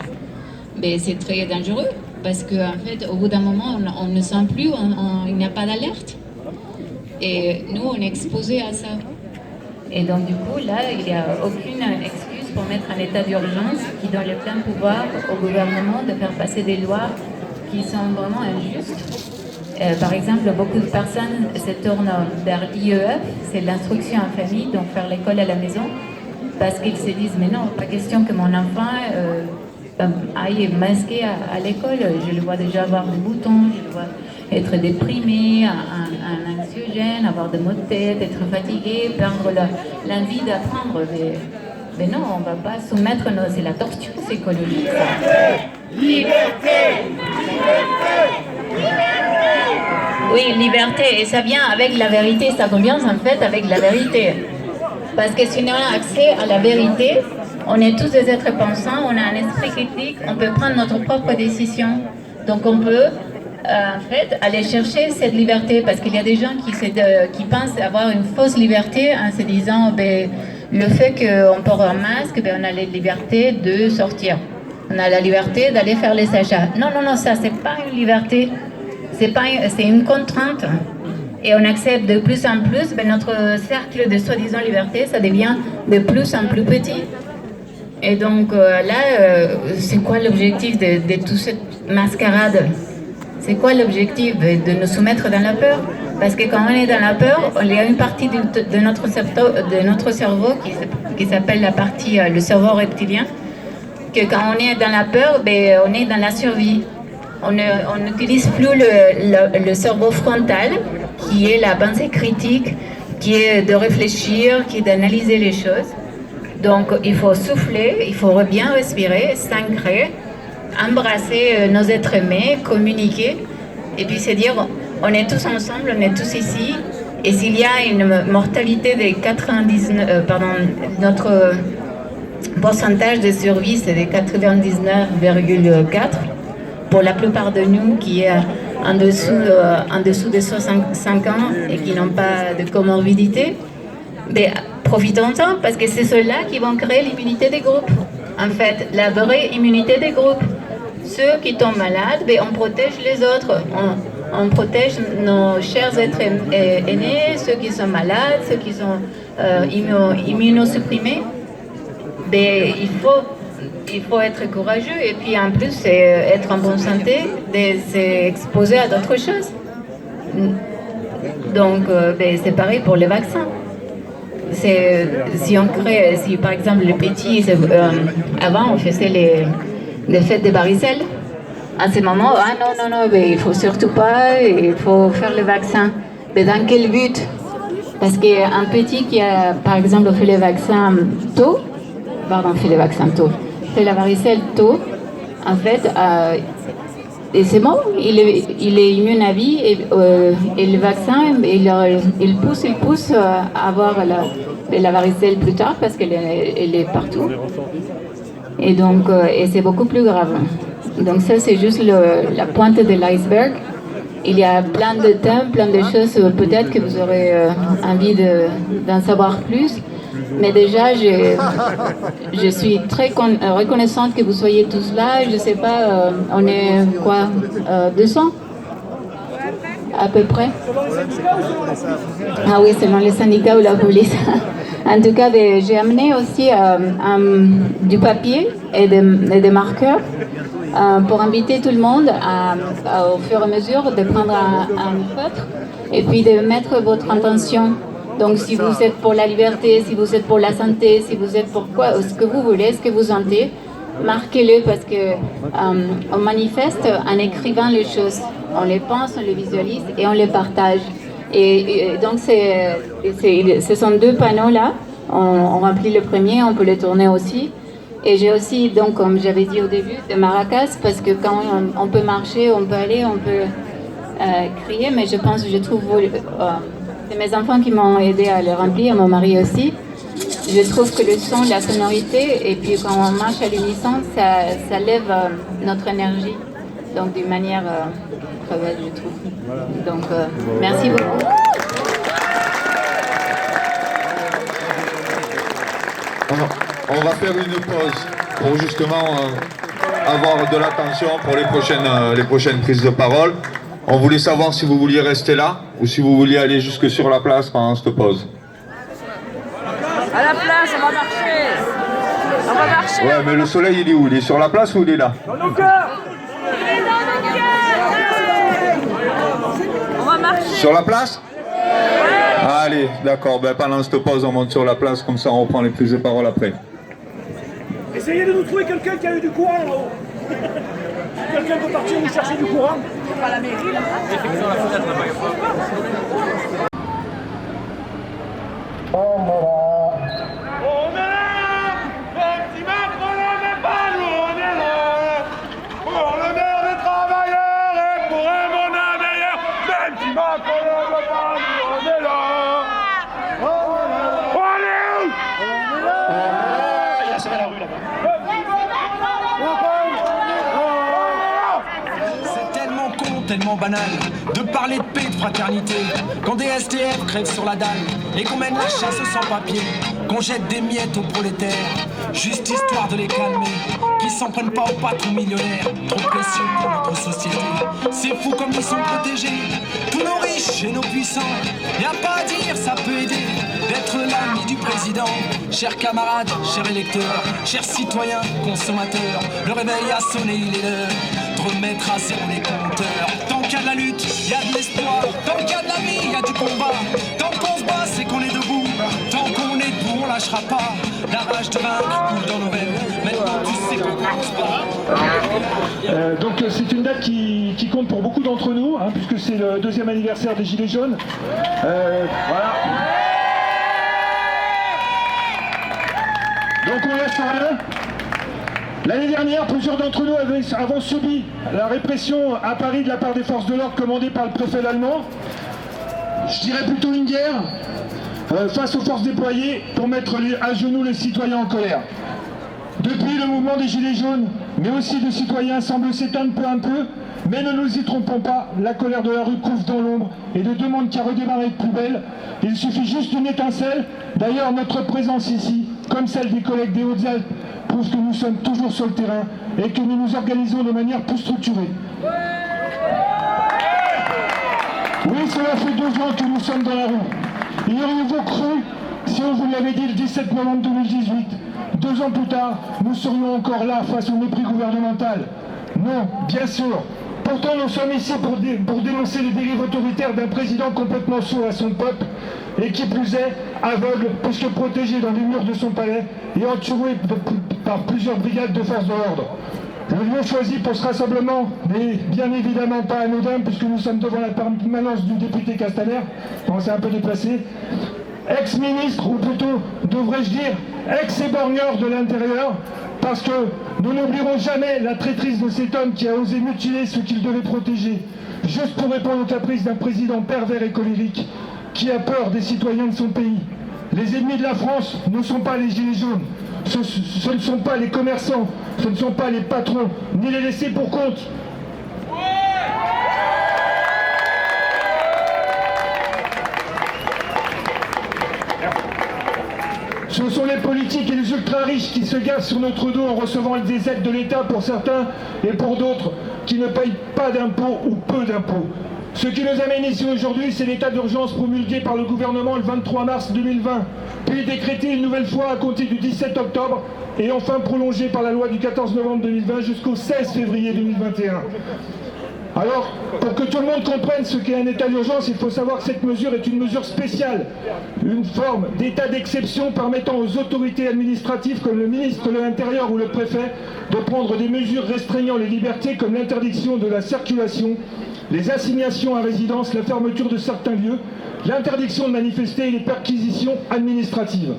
Mais c'est très dangereux. Parce qu'en fait, au bout d'un moment, on ne sent plus, il n'y a pas d'alerte. Et nous, on est exposés à ça. Et donc, du coup, là, il n'y a aucune excuse pour mettre un état d'urgence qui donne le plein pouvoir au gouvernement de faire passer des lois qui sont vraiment injustes. Par exemple, beaucoup de personnes se tournent vers l'IEF, c'est l'instruction en famille, donc faire l'école à la maison, parce qu'ils se disent, mais non, pas question que mon enfant... aille masqué à l'école, je le vois déjà avoir des boutons, je le vois être déprimé, un anxiogène, avoir des maux de tête, être fatigué, perdre l'envie d'apprendre. Mais non, on ne va pas soumettre c'est la torture psychologique. Liberté! Oui, liberté, et ça vient avec la vérité, ça commence en fait avec la vérité. Parce que si on a accès à la vérité, on est tous des êtres pensants, on a un esprit critique, on peut prendre notre propre décision. Donc on peut en fait aller chercher cette liberté parce qu'il y a des gens qui pensent avoir une fausse liberté en se disant le fait qu'on porte un masque, ben, on a la liberté de sortir. On a la liberté d'aller faire les achats. Non, non, non, ça, c'est pas une liberté. C'est une contrainte. Et on accepte de plus en plus, ben, notre cercle de soi-disant liberté, ça devient de plus en plus petit. Et donc là, c'est quoi l'objectif de toute cette mascarade? C'est quoi l'objectif? De nous soumettre dans la peur? Parce que quand on est dans la peur, il y a une partie de notre cerveau qui s'appelle la partie, le cerveau reptilien, que quand on est dans la peur, ben, on est dans la survie. On n'utilise plus le cerveau frontal, qui est la pensée critique, qui est de réfléchir, qui est d'analyser les choses. Donc il faut souffler, il faut bien respirer, s'ancrer, embrasser nos êtres aimés, communiquer, et puis se dire, on est tous ensemble, on est tous ici, et s'il y a une mortalité de 99, notre pourcentage de survie c'est de 99,4, pour la plupart de nous qui est en dessous de 65 ans et qui n'ont pas de comorbidité, mais profitons-en parce que c'est ceux-là qui vont créer l'immunité des groupes. En fait, la vraie immunité des groupes. Ceux qui tombent malades, ben, on protège les autres. On protège nos chers êtres aînés, ceux qui sont malades, ceux qui sont immunosupprimés. Ben, il faut être courageux et puis en plus être en bonne santé, s'exposer à d'autres choses. Donc ben, c'est pareil pour les vaccins. Si par exemple les petits, avant on faisait les fêtes de varicelle, à ce moment, ah non, mais il faut surtout pas, il faut faire le vaccin. Mais dans quel but? Parce qu'un petit qui a par exemple fait les vaccins tôt, fait la varicelle tôt, en fait, et c'est bon, il est immune à vie, et le vaccin, il pousse à avoir la varicelle plus tard parce qu'elle est partout. Et donc, et c'est beaucoup plus grave. Donc ça, c'est juste la pointe de l'iceberg. Il y a plein de thèmes, plein de choses, peut-être que vous aurez envie d'en savoir plus. Mais déjà, je suis très reconnaissante que vous soyez tous là. Je ne sais pas, on est quoi, 200 à peu près? Ah oui, selon les syndicats ou la police. En tout cas, j'ai amené aussi du papier et des marqueurs pour inviter tout le monde au fur et à mesure de prendre un feutre et puis de mettre votre intention. Donc si vous êtes pour la liberté, si vous êtes pour la santé, si vous êtes pour quoi, ce que vous voulez, ce que vous sentez, marquez-le parce que on manifeste en écrivant les choses. On les pense, on les visualise et on les partage. Et donc ce sont deux panneaux là. On remplit le premier, on peut le tourner aussi. Et j'ai aussi, donc comme j'avais dit au début, de maracas parce que quand on peut marcher, on peut aller, on peut crier, mais je trouve c'est mes enfants qui m'ont aidé à le remplir, mon mari aussi. Je trouve que le son, la sonorité, et puis quand on marche à l'unisson, ça lève notre énergie. Donc d'une manière très belle, je trouve. Donc merci beaucoup. On va faire une pause pour justement avoir de l'attention pour les prochaines prises de parole. On voulait savoir si vous vouliez rester là ou si vous vouliez aller jusque sur la place pendant cette pause. À la place, on va marcher. On va marcher. Ouais, mais le soleil, il est où? Il est sur la place ou il est là? Dans nos cœurs. Il est dans nos cœurs. On va marcher. Sur la place? Allez, d'accord. Ben, pendant cette pause, on monte sur la place, comme ça on reprend les prises de parole après. Essayez de nous trouver quelqu'un qui a eu du courant là-haut. Quelqu'un peut partir nous chercher du courant. Pas la mairie là. Effectivement, la fenêtre là-bas. C'est tellement con tellement banal de parler de paix, de fraternité, quand des SDF crèvent sur la dalle et qu'on mène la chasse sans papier, qu'on jette des miettes aux prolétaires, juste histoire de les calmer, qu'ils s'en prennent pas aux patrons millionnaires, trop précieux pour notre société. C'est fou comme ils sont protégés, tous nos riches et nos puissants, y a pas à dire, ça peut aider d'être l'ami du président. Chers camarades, chers électeurs, chers citoyens, consommateurs, le réveil a sonné, il est l'heure de remettre à zéro les compteurs. Tant qu'il y a de la lutte, il y a de l'espoir. Tant qu'il y a de la vie, il y a du combat. Tant qu'on se bat, c'est qu'on est debout. Tant qu'on est debout, on lâchera pas. La rage de vaincre coule dans nos veines. Maintenant tu sais pourquoi on se bat. Donc c'est une date qui compte pour beaucoup d'entre nous, hein, puisque c'est le 2e anniversaire des Gilets jaunes. Voilà. Donc on laisse rien. L'année dernière, plusieurs d'entre nous avons subi la répression à Paris de la part des forces de l'ordre commandées par le préfet allemand. Je dirais plutôt une guerre face aux forces déployées pour mettre à genoux les citoyens en colère. Depuis, le mouvement des Gilets jaunes, mais aussi de citoyens, semble s'éteindre peu à peu, mais ne nous y trompons pas, la colère de la rue couvre dans l'ombre et ne demande qu'à redémarrer de plus belle. Il suffit juste d'une étincelle. D'ailleurs, notre présence ici, comme celle des collègues des Hautes-Alpes, prouve que nous sommes toujours sur le terrain et que nous nous organisons de manière plus structurée. Oui, cela fait 2 ans que nous sommes dans la rue. Y auriez-vous cru si on vous l'avait dit le 17 novembre 2018 ? 2 ans plus tard, nous serions encore là face au mépris gouvernemental? Non, bien sûr. Pourtant, nous sommes ici pour dénoncer les dérives autoritaires d'un président complètement sourd à son peuple et qui plus est, aveugle, puisque protégé dans les murs de son palais et entouré par plusieurs brigades de forces de l'ordre. Le lieu choisi pour ce rassemblement n'est bien évidemment pas anodin, puisque nous sommes devant la permanence du député Castaner. Bon, c'est un peu déplacé. Ex-ministre, ou plutôt, devrais-je dire, ex-éborgneur de l'Intérieur, parce que nous n'oublierons jamais la traîtrise de cet homme qui a osé mutiler ce qu'il devait protéger, juste pour répondre aux caprices d'un président pervers et colérique, qui a peur des citoyens de son pays. Les ennemis de la France ne sont pas les gilets jaunes, ce ne sont pas les commerçants, ce ne sont pas les patrons, ni les laissés pour compte. Ce sont les politiques et les ultra-riches qui se gavent sur notre dos en recevant des aides de l'État pour certains et pour d'autres qui ne payent pas d'impôts ou peu d'impôts. Ce qui nous amène ici aujourd'hui, c'est l'état d'urgence promulgué par le gouvernement le 23 mars 2020, puis décrété une nouvelle fois à compter du 17 octobre et enfin prolongé par la loi du 14 novembre 2020 jusqu'au 16 février 2021. Alors, pour que tout le monde comprenne ce qu'est un état d'urgence, il faut savoir que cette mesure est une mesure spéciale, une forme d'état d'exception permettant aux autorités administratives comme le ministre de l'Intérieur ou le préfet de prendre des mesures restreignant les libertés comme l'interdiction de la circulation, les assignations à résidence, la fermeture de certains lieux, l'interdiction de manifester et les perquisitions administratives.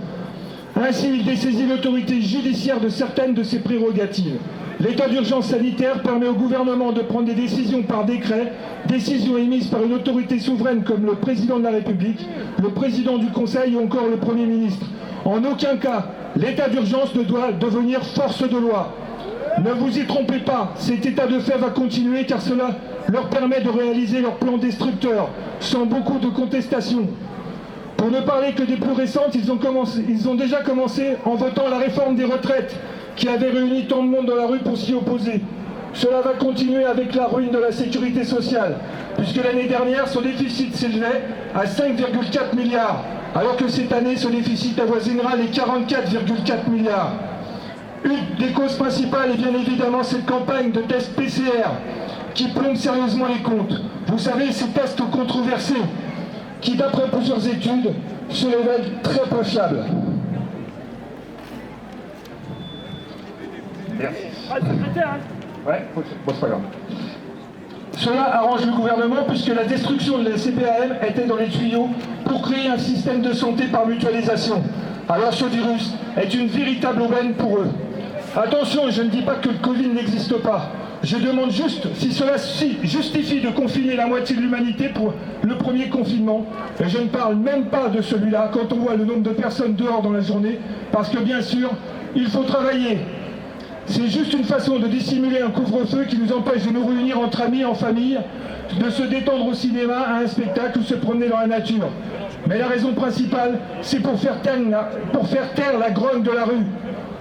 Ainsi, il dessaisit l'autorité judiciaire de certaines de ses prérogatives. L'état d'urgence sanitaire permet au gouvernement de prendre des décisions par décret, décisions émises par une autorité souveraine comme le président de la République, le président du Conseil ou encore le Premier ministre. En aucun cas, l'état d'urgence ne doit devenir force de loi. Ne vous y trompez pas, cet état de fait va continuer car cela leur permet de réaliser leur plan destructeur, sans beaucoup de contestation. Pour ne parler que des plus récentes, ils ont déjà commencé en votant la réforme des retraites, qui avait réuni tant de monde dans la rue pour s'y opposer. Cela va continuer avec la ruine de la sécurité sociale, puisque l'année dernière, son déficit s'élevait à 5,4 milliards, alors que cette année, son déficit avoisinera les 44,4 milliards. Une des causes principales est bien évidemment cette campagne de tests PCR, qui plombe sérieusement les comptes. Vous savez, ces tests controversés, qui d'après plusieurs études, se révèlent très peu fiables. Merci. Ouais, bon, c'est pas grave. Cela arrange le gouvernement puisque la destruction de la CPAM était dans les tuyaux pour créer un système de santé par mutualisation. Alors ce virus est une véritable aubaine pour eux. Attention, je ne dis pas que le Covid n'existe pas. Je demande juste si cela justifie de confiner la moitié de l'humanité pour le premier confinement. Et je ne parle même pas de celui-là quand on voit le nombre de personnes dehors dans la journée, parce que bien sûr, il faut travailler. C'est juste une façon de dissimuler un couvre-feu qui nous empêche de nous réunir entre amis, en famille, de se détendre au cinéma, à un spectacle ou se promener dans la nature. Mais la raison principale, c'est pour faire taire la grogne de la rue.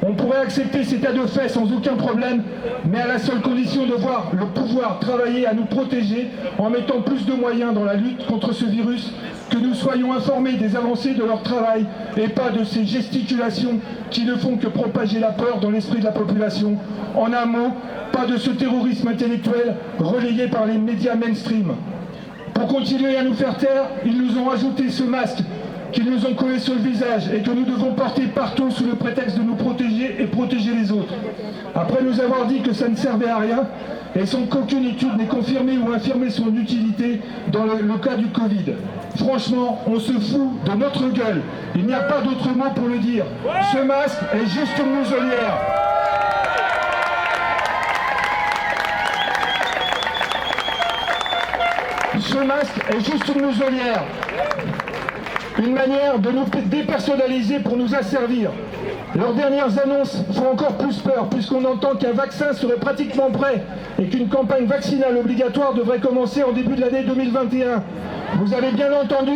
On pourrait accepter cet état de fait sans aucun problème, mais à la seule condition de voir le pouvoir travailler à nous protéger en mettant plus de moyens dans la lutte contre ce virus, que nous soyons informés des avancées de leur travail et pas de ces gesticulations qui ne font que propager la peur dans l'esprit de la population. En un mot, pas de ce terrorisme intellectuel relayé par les médias mainstream. Pour continuer à nous faire taire, ils nous ont ajouté ce masque qu'ils nous ont collé sur le visage et que nous devons porter partout sous le prétexte de nous protéger et protéger les autres. Après nous avoir dit que ça ne servait à rien et sans qu'aucune étude n'ait confirmé ou infirmé son utilité dans le cas du Covid. Franchement, on se fout de notre gueule. Il n'y a pas d'autre mot pour le dire. Ce masque est juste une muselière. Ce masque est juste une muselière. Une manière de nous dépersonnaliser pour nous asservir. Leurs dernières annonces font encore plus peur, puisqu'on entend qu'un vaccin serait pratiquement prêt et qu'une campagne vaccinale obligatoire devrait commencer en début de l'année 2021. Vous avez bien entendu,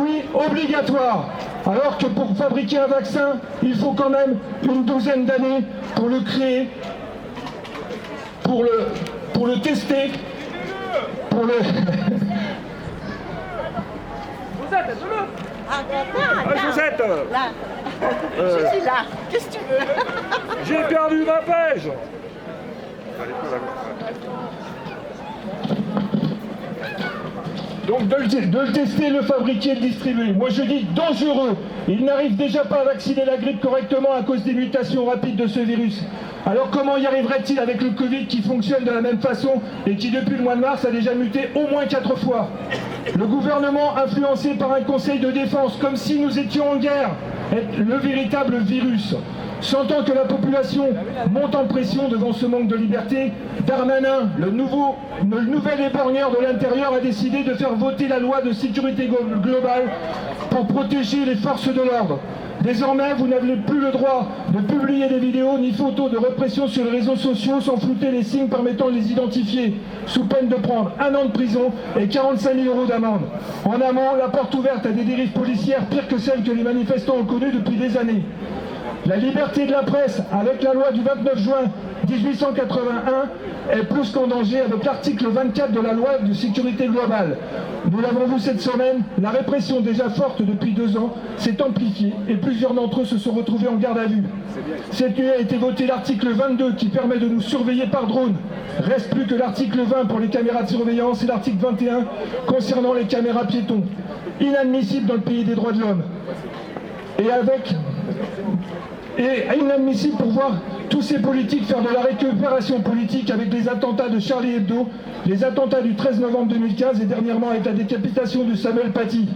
oui, obligatoire. Alors que pour fabriquer un vaccin, il faut quand même une douzaine d'années pour le créer, pour le tester, pour le... Josette, je suis là, qu'est-ce que tu veux? J'ai perdu ma pêche. Donc de le tester, le fabriquer, le distribuer. Moi je dis dangereux. Ils n'arrivent déjà pas à vacciner la grippe correctement à cause des mutations rapides de ce virus. Alors comment y arriverait-il avec le Covid qui fonctionne de la même façon et qui depuis le mois de mars a déjà muté au moins 4 fois? Le gouvernement influencé par un conseil de défense, comme si nous étions en guerre, est le véritable virus. Sentant que la population monte en pression devant ce manque de liberté, Darmanin, le nouvel épargneur de l'Intérieur, a décidé de faire voter la loi de sécurité globale pour protéger les forces de l'ordre. Désormais, vous n'avez plus le droit de publier des vidéos ni photos de répression sur les réseaux sociaux sans flouter les signes permettant de les identifier, sous peine de prendre 1 an de prison et 45 000 € d'amende. En amont, la porte ouverte à des dérives policières pires que celles que les manifestants ont connues depuis des années. La liberté de la presse, avec la loi du 29 juin 1881, est plus qu'en danger avec l'article 24 de la loi de sécurité globale. Nous l'avons vu cette semaine, la répression déjà forte depuis 2 ans s'est amplifiée et plusieurs d'entre eux se sont retrouvés en garde à vue. Cette nuit a été voté l'article 22 qui permet de nous surveiller par drone. Reste plus que l'article 20 pour les caméras de surveillance et l'article 21 concernant les caméras piétons. Inadmissible dans le pays des droits de l'homme. Et inadmissible pour voir tous ces politiques faire de la récupération politique avec les attentats de Charlie Hebdo, les attentats du 13 novembre 2015 et dernièrement avec la décapitation de Samuel Paty.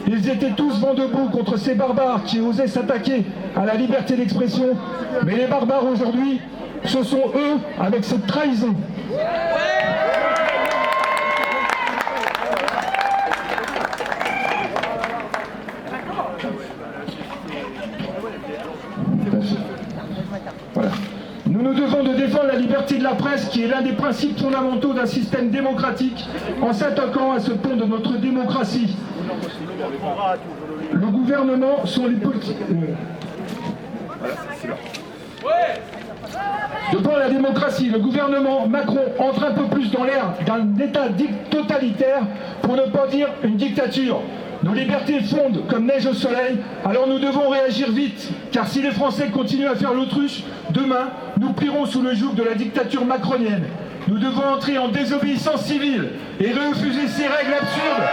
Ils étaient tous vent debout contre ces barbares qui osaient s'attaquer à la liberté d'expression, mais les barbares aujourd'hui, ce sont eux avec cette trahison. Voilà. Nous nous devons de défendre la liberté de la presse qui est l'un des principes fondamentaux d'un système démocratique en s'attaquant à ce pont de notre démocratie. Le gouvernement sont les politiques. Devant la démocratie, le gouvernement Macron entre un peu plus dans l'ère d'un État totalitaire, pour ne pas dire une dictature. Nos libertés fondent comme neige au soleil, alors nous devons réagir vite, car si les Français continuent à faire l'autruche, demain, nous plierons sous le joug de la dictature macronienne. Nous devons entrer en désobéissance civile et refuser ces règles absurdes.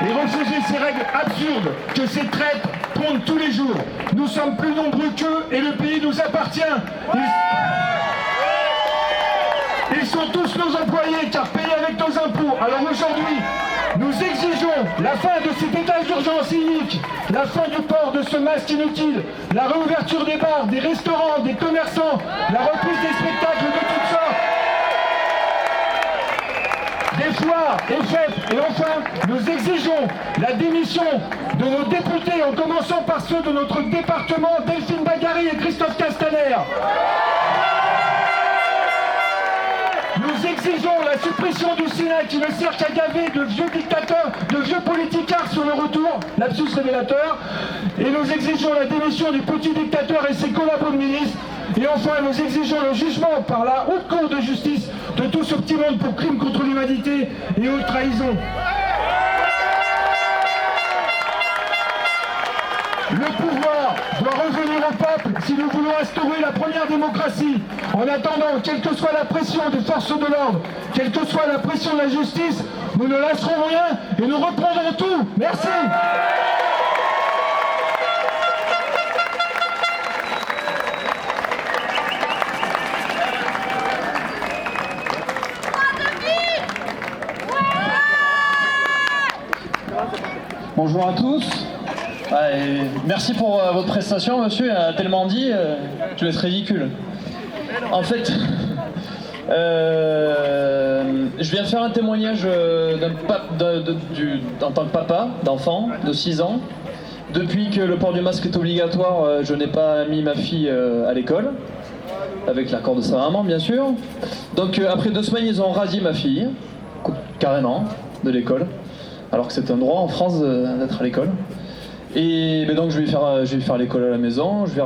Et refuser ces règles absurdes que ces traîtres pondent tous les jours. Nous sommes plus nombreux qu'eux et le pays nous appartient. Ils sont tous nos employés car payés avec nos impôts. Alors aujourd'hui, nous exigeons la fin de cet état d'urgence inique, la fin du port de ce masque inutile, la réouverture des bars, des restaurants, des commerçants, la reprise des spectacles de toutes sortes, des choix est fait. Et enfin, nous exigeons la démission de nos députés, en commençant par ceux de notre département, Delphine Bagary et Christophe Castaner. Nous exigeons la suppression du Sénat qui ne sert qu'à gaver de vieux dictateurs, de vieux politicards sur le retour, lapsus révélateur. Et nous exigeons la démission du petit dictateur et ses collabos de ministres. Et enfin, nous exigeons le jugement par la Haute Cour de justice de tout ce petit monde pour crimes contre l'humanité et haute trahison. Le pouvoir doit revenir au peuple si nous voulons instaurer la première démocratie. En attendant, quelle que soit la pression des forces de l'ordre, quelle que soit la pression de la justice, nous ne lâcherons rien et nous reprendrons tout. Merci. Bonjour à tous. Merci pour votre prestation, monsieur. Elle a tellement dit, je vais être ridicule. En fait, je viens faire un témoignage en tant que papa d'enfant de 6 ans. Depuis que le port du masque est obligatoire, je n'ai pas mis ma fille à l'école, avec l'accord de sa maman, bien sûr. Donc après 2 semaines, ils ont radié ma fille, carrément, de l'école. Alors que c'est un droit en France d'être à l'école. Et donc je vais faire l'école à la maison, je vais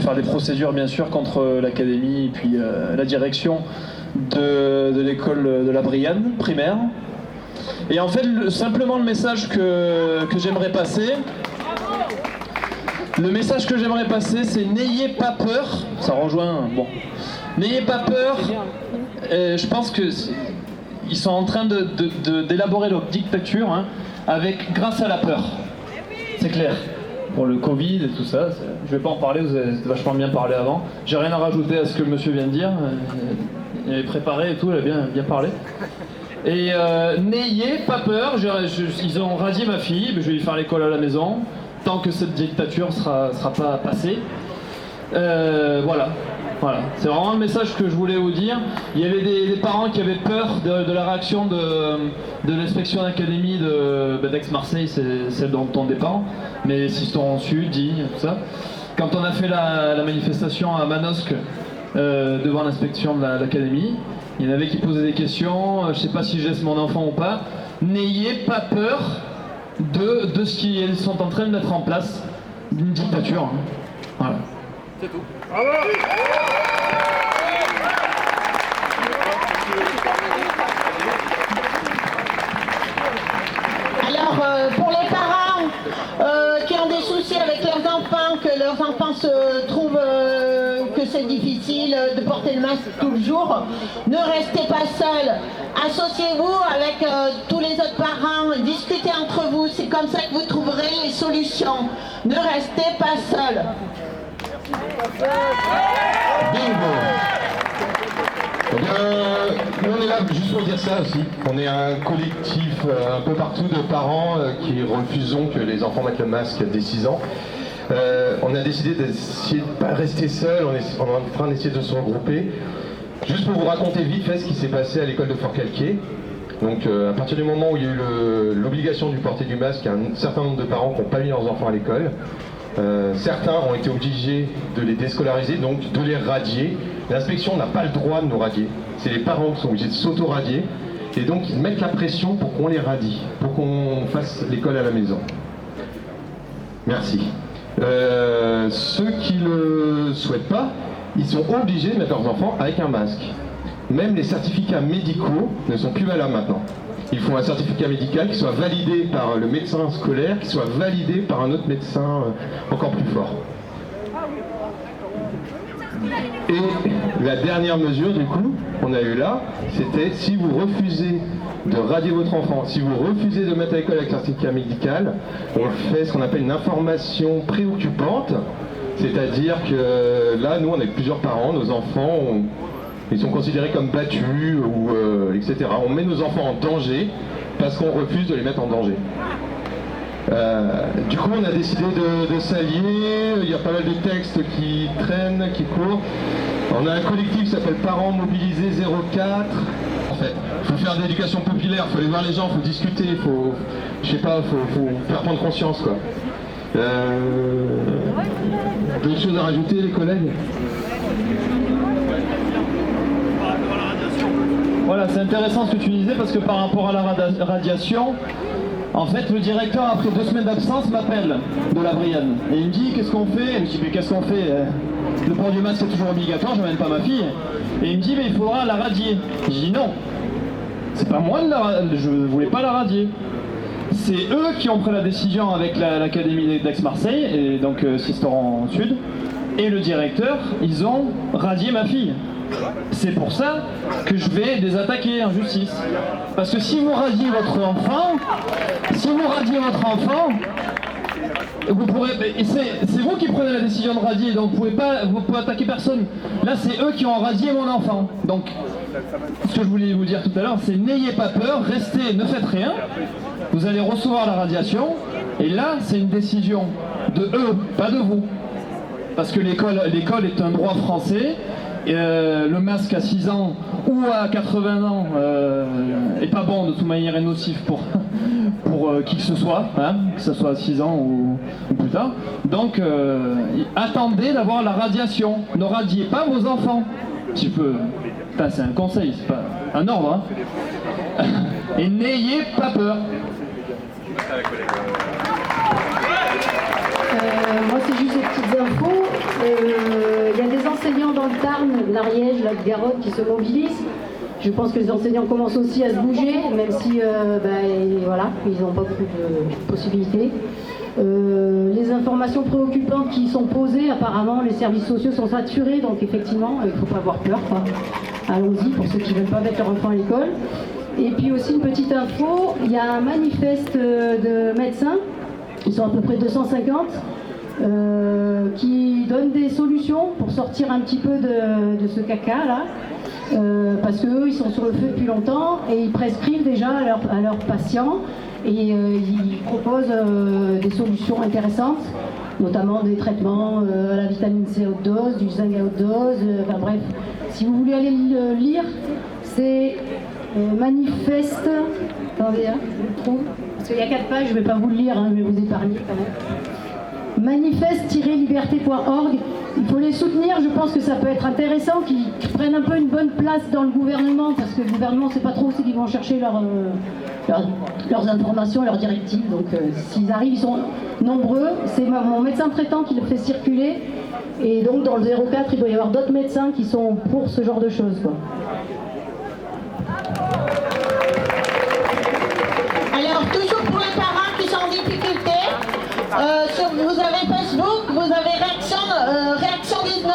faire des procédures bien sûr contre l'académie et puis la direction de l'école de la Brienne, primaire. Et en fait, simplement le message que j'aimerais passer, c'est n'ayez pas peur, ça rejoint, bon, n'ayez pas peur, je pense que ils sont en train d'élaborer leur dictature grâce à la peur. C'est clair. Pour le Covid et tout ça, je vais pas en parler, vous avez vachement bien parlé avant. J'ai rien à rajouter à ce que le monsieur vient de dire. Il avait préparé et tout, il a bien parlé. Et n'ayez pas peur, ils ont radié ma fille, je vais lui faire l'école à la maison, tant que cette dictature sera pas passée. Voilà, c'est vraiment le message que je voulais vous dire. Il y avait des parents qui avaient peur de la réaction de l'inspection d'académie d'Aix-Marseille, c'est celle dont on dépend, mais Siston Sud, Digne, tout ça. Quand on a fait la manifestation à Manosque devant l'inspection de l'académie, il y en avait qui posaient des questions, je ne sais pas si je laisse mon enfant ou pas. N'ayez pas peur de ce qu'ils sont en train de mettre en place, d'une dictature. Voilà. C'est tout. Bravo. Alors, pour les parents qui ont des soucis avec leurs enfants, que leurs enfants se trouvent que c'est difficile de porter le masque tout le jour, ne restez pas seuls. Associez-vous avec tous les autres parents, discutez entre vous, c'est comme ça que vous trouverez les solutions. Ne restez pas seuls. Bingo. Eh bien, nous on est là juste pour dire ça aussi. On est un collectif un peu partout de parents qui refusons que les enfants mettent le masque dès 6 ans. On a décidé d'essayer de ne pas rester seul, on est en train d'essayer de se regrouper. Juste pour vous raconter vite fait ce qui s'est passé à l'école de Fort-Calquier. Donc à partir du moment où il y a eu l'obligation du porter du masque, il y a un certain nombre de parents qui n'ont pas mis leurs enfants à l'école. Certains ont été obligés de les déscolariser, donc de les radier. L'inspection n'a pas le droit de nous radier. C'est les parents qui sont obligés de s'auto-radier. Et donc ils mettent la pression pour qu'on les radie, pour qu'on fasse l'école à la maison. Merci. Ceux qui ne le souhaitent pas, ils sont obligés de mettre leurs enfants avec un masque. Même les certificats médicaux ne sont plus valables maintenant. Il faut un certificat médical qui soit validé par le médecin scolaire, qui soit validé par un autre médecin encore plus fort. Et la dernière mesure du coup qu'on a eue là, c'était si vous refusez de radier votre enfant, si vous refusez de mettre à l'école avec certificat médical, on fait ce qu'on appelle une information préoccupante, c'est-à-dire que là, nous on est plusieurs parents, nos enfants, ils sont considérés comme battus, ou etc. On met nos enfants en danger parce qu'on refuse de les mettre en danger. Du coup, on a décidé de s'allier. Il y a pas mal de textes qui traînent, qui courent. On a un collectif qui s'appelle Parents Mobilisés 04. en fait. Il faut faire de l'éducation populaire, il faut aller voir les gens, il faut discuter, il faut, je sais pas, faut faire prendre conscience, quoi. D'autres choses à rajouter, les collègues? Voilà, c'est intéressant ce que tu disais parce que par rapport à la radiation, en fait, le directeur, après 2 semaines d'absence, m'appelle de la Brienne. Et il me dit, qu'est-ce qu'on fait? Je me dis, mais qu'est-ce qu'on fait? Le port du masque est toujours obligatoire, je n'amène pas ma fille. Et il me dit, mais il faudra la radier. Je dis non. C'est pas moi, je ne voulais pas la radier. C'est eux qui ont pris la décision avec l'Académie d'Aix-Marseille, et donc Sisteron Sud, et le directeur, ils ont radié ma fille. C'est pour ça que je vais les attaquer en justice. Parce que si vous radiez votre enfant, vous pourrez, c'est vous qui prenez la décision de radier, donc vous pouvez attaquer personne. Là, c'est eux qui ont radié mon enfant. Donc, ce que je voulais vous dire tout à l'heure, c'est n'ayez pas peur, restez, ne faites rien. Vous allez recevoir la radiation, et là, c'est une décision de eux, pas de vous. Parce que l'école est un droit français. Le masque à 6 ans ou à 80 ans est pas bon, de toute manière est nocif pour qui que ce soit, hein, que ce soit à 6 ans ou plus tard. Donc attendez d'avoir la radiation, ne radiez pas vos enfants. Si je peux, c'est un conseil, c'est pas un ordre, hein. Et n'ayez pas peur. Moi, c'est juste des petites infos. Il y a des enseignants dans le Tarn, l'Ariège, la Garonne qui se mobilisent. Je pense que les enseignants commencent aussi à se bouger, même si voilà, ils n'ont pas beaucoup de possibilités. Les informations préoccupantes qui sont posées, apparemment, les services sociaux sont saturés, donc effectivement, il ne faut pas avoir peur, quoi. Allons-y pour ceux qui ne veulent pas mettre leur enfant à l'école. Et puis aussi une petite info, il y a un manifeste de médecins, ils sont à peu près 250, qui donnent des solutions pour sortir un petit peu de ce caca là, parce qu'eux ils sont sur le feu depuis longtemps et ils prescrivent déjà à leurs patients et ils proposent des solutions intéressantes, notamment des traitements à la vitamine C à haute dose, du zinc à haute dose, enfin bref, si vous voulez aller le lire, c'est manifeste, attendez, hein, je le trouve, parce qu'il y a 4 pages, je ne vais pas vous le lire, hein, je vais vous épargner quand même. Manifeste-liberté.org, il faut les soutenir, je pense que ça peut être intéressant qu'ils prennent un peu une bonne place dans le gouvernement, parce que le gouvernement ne sait pas trop où c'est qu'ils vont chercher leurs informations, leurs directives, donc s'ils arrivent, ils sont nombreux, c'est mon médecin traitant qui le fait circuler, et donc dans le 04, il doit y avoir d'autres médecins qui sont pour ce genre de choses, quoi. Alors, toujours pour les parents qui sont en difficulté, vous avez Facebook, vous avez Réaction 19.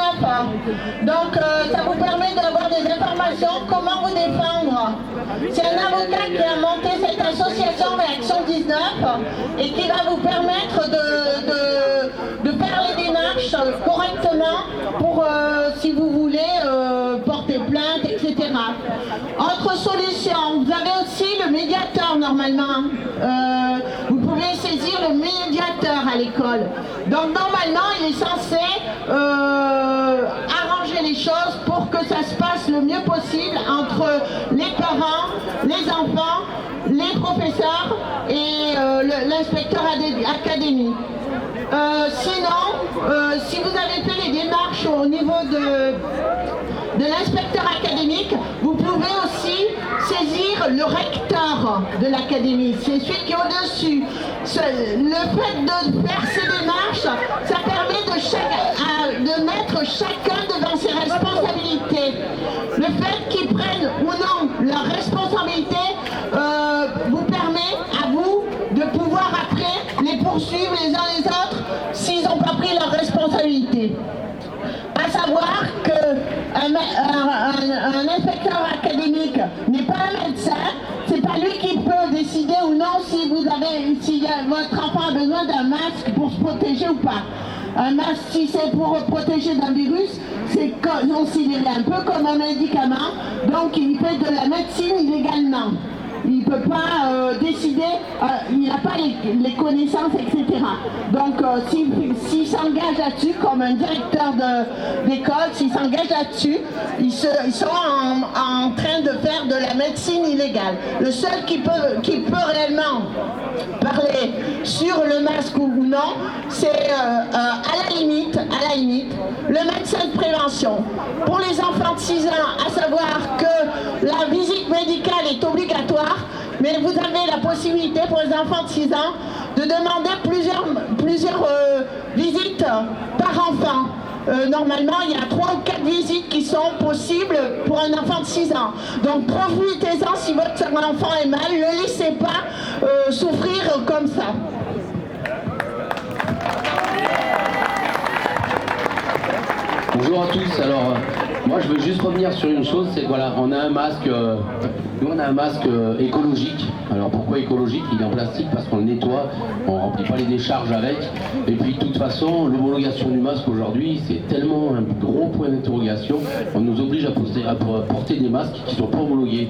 Donc, ça vous permet d'avoir des informations, comment vous défendre. C'est un avocat qui a monté cette association Réaction 19 et qui va vous permettre de faire les démarches correctement pour, si vous voulez, porter plainte, etc. Autre solution, vous avez aussi le médiateur normalement. Vous pouvez saisir le médiateur à l'école. Donc normalement, il est censé arranger les choses pour que ça se passe le mieux possible entre les parents, les enfants, les professeurs et l'inspecteur académique. Sinon, si vous avez fait les démarches au niveau de l'inspecteur académique, vous pouvez aussi saisir le recteur de l'académie, c'est celui qui est au-dessus. Le fait de faire ces démarches, ça permet de mettre chacun devant ses responsabilités. Le fait qu'ils prennent ou non leurs responsabilités vous permet à vous de pouvoir après les poursuivre les uns les autres s'ils n'ont pas pris leurs responsabilités. À savoir qu'un inspecteur académique n'est pas un médecin, c'est pas lui qui peut décider ou non si votre enfant a besoin d'un masque pour se protéger ou pas. Un masque, si c'est pour protéger d'un virus, c'est considéré un peu comme un médicament, donc il fait de la médecine illégalement. il ne peut pas décider, il n'a pas les connaissances, etc. Donc s'il s'engage là-dessus, comme un directeur d'école, s'il s'engage là-dessus, ils sont en train de faire de la médecine illégale. Le seul qui peut réellement parler sur le masque ou non, c'est à la limite, le médecin de prévention. Pour les enfants de 6 ans, à savoir que la visite médicale est obligatoire, mais vous avez la possibilité pour les enfants de 6 ans de demander plusieurs visites par enfant. Normalement, il y a 3 ou 4 visites qui sont possibles pour un enfant de 6 ans. Donc profitez-en si votre enfant est mal, ne le laissez pas souffrir comme ça. Bonjour à tous. Alors, moi je veux juste revenir sur une chose, c'est que voilà, on a un masque, écologique. Alors pourquoi écologique? Il est en plastique parce qu'on le nettoie, on ne remplit pas les décharges avec. Et puis de toute façon, l'homologation du masque aujourd'hui, c'est tellement un gros point d'interrogation. On nous oblige à porter des masques qui ne sont pas homologués.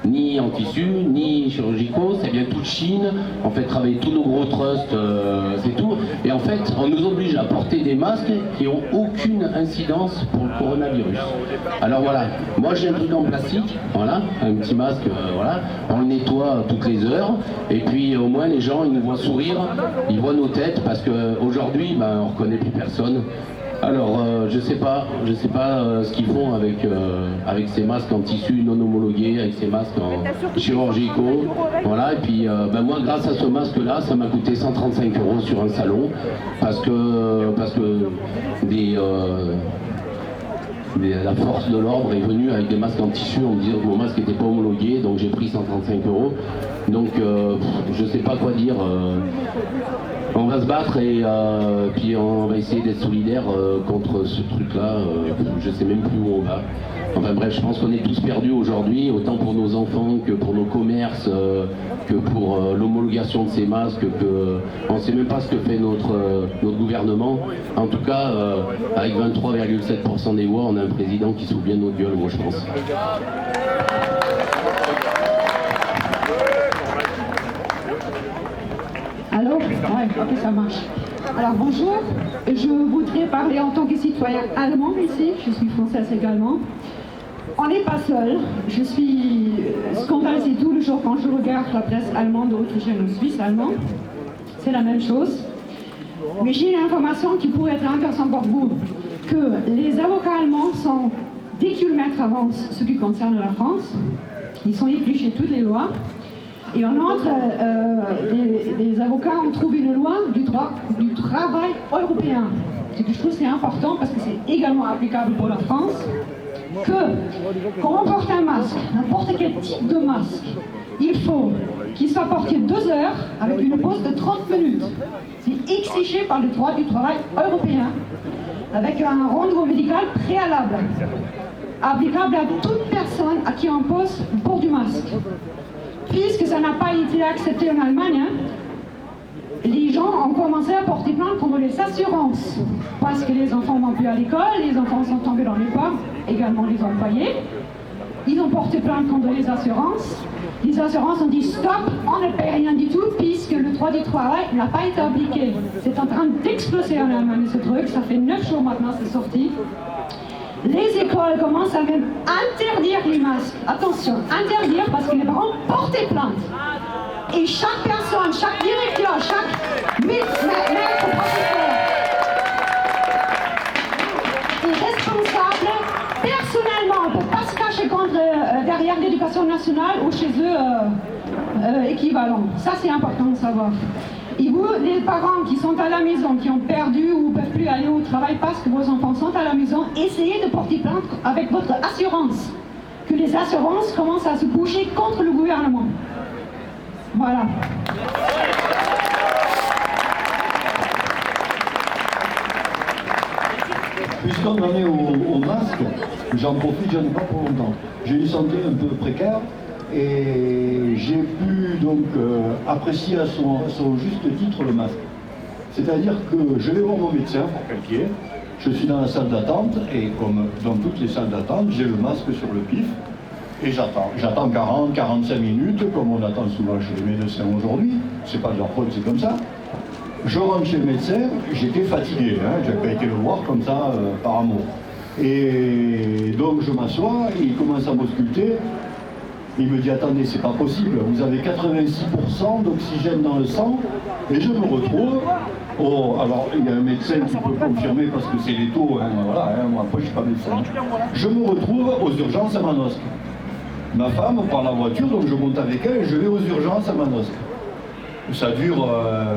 Ni en tissu, ni chirurgicaux, ça vient tout de Chine, on fait travailler tous nos gros trusts, c'est tout. Et en fait, on nous oblige à porter des masques qui n'ont aucune incidence pour le coronavirus. Alors voilà, moi j'ai un truc en plastique, voilà, un petit masque, voilà, on le nettoie toutes les heures, et puis au moins les gens, ils nous voient sourire, ils voient nos têtes, parce qu'aujourd'hui, on ne reconnaît plus personne. Alors, je sais pas ce qu'ils font avec ces masques en tissu non homologués, avec ces masques en chirurgicaux. Voilà, et puis moi, grâce à ce masque-là, ça m'a coûté 135 € sur un salon, parce que la force de l'ordre est venue avec des masques en tissu en me disant que mon masque n'était pas homologué, donc j'ai pris 135 €. Donc, je sais pas quoi dire. On va se battre et puis on va essayer d'être solidaire contre ce truc-là. Je sais même plus où on va. Enfin bref, je pense qu'on est tous perdus aujourd'hui, autant pour nos enfants que pour nos commerces, que pour l'homologation de ces masques, on ne sait même pas ce que fait notre gouvernement. En tout cas, avec 23,7% des voix, on a un président qui se fout bien de notre gueule, moi je pense. Allô? Ouais, ok, ça marche. Alors bonjour, je voudrais parler en tant que citoyen allemand ici, je suis française également. On n'est pas seul, je suis scandalisée tous les jours quand je regarde la presse allemande, autrichienne ou suisse allemande. C'est la même chose. Mais j'ai une information qui pourrait être intéressante pour vous, que les avocats allemands sont 10 km avant ce qui concerne la France. Ils sont épluchés toutes les lois. Et en outre, les avocats ont trouvé une loi du travail européen. Ce que je trouve c'est important parce que c'est également applicable pour la France. Quand on porte un masque, n'importe quel type de masque, il faut qu'il soit porté 2 heures avec une pause de 30 minutes. C'est exigé par le droit du travail européen, avec un rendez-vous médical préalable, applicable à toute personne à qui on pose le port du masque. Puisque ça n'a pas été accepté en Allemagne, les gens ont commencé à porter plainte contre les assurances. Parce que les enfants vont plus à l'école, les enfants sont tombés dans les pommes, également les employés. Ils ont porté plainte contre les assurances. Les assurances ont dit stop, on ne paie rien du tout, puisque le droit du travail n'a pas été appliqué. C'est en train d'exploser en Allemagne ce truc, ça fait 9 jours maintenant c'est sorti. Les écoles commencent à même interdire les masques. Attention, interdire parce que les parents portent plainte. Et chaque personne, chaque directeur, chaque maître, professeur est responsable personnellement. On ne peut pas se cacher derrière l'éducation nationale ou chez eux équivalent. Ça c'est important de savoir. Et vous, les parents qui sont à la maison, qui ont perdu ou ne peuvent plus aller au travail parce que vos enfants sont à la maison, essayez de porter plainte avec votre assurance. Que les assurances commencent à se bouger contre le gouvernement. Voilà. Puisqu'on en est au masque, j'en profite, j'en ai pas pour longtemps. J'ai une santé un peu précaire. Et j'ai pu donc apprécier à son juste titre le masque. C'est-à-dire que je vais voir mon médecin pour papier, je suis dans la salle d'attente et comme dans toutes les salles d'attente, j'ai le masque sur le pif Et j'attends 40, 45 minutes, comme on attend souvent chez les médecins aujourd'hui. C'est pas de leur faute, c'est comme ça. Je rentre chez le médecin, j'étais fatigué, hein, j'avais pas été le voir comme ça par amour. Et donc je m'assois, il commence à m'ausculter. Il me dit, attendez, c'est pas possible, vous avez 86% d'oxygène dans le sang, et je me retrouve, alors il y a un médecin qui peut confirmer parce que c'est les taux, hein, voilà, hein, moi après je suis pas médecin. Je me retrouve aux urgences à Manosque. Ma femme prend la voiture, donc je monte avec elle et je vais aux urgences à Manosque. Ça dure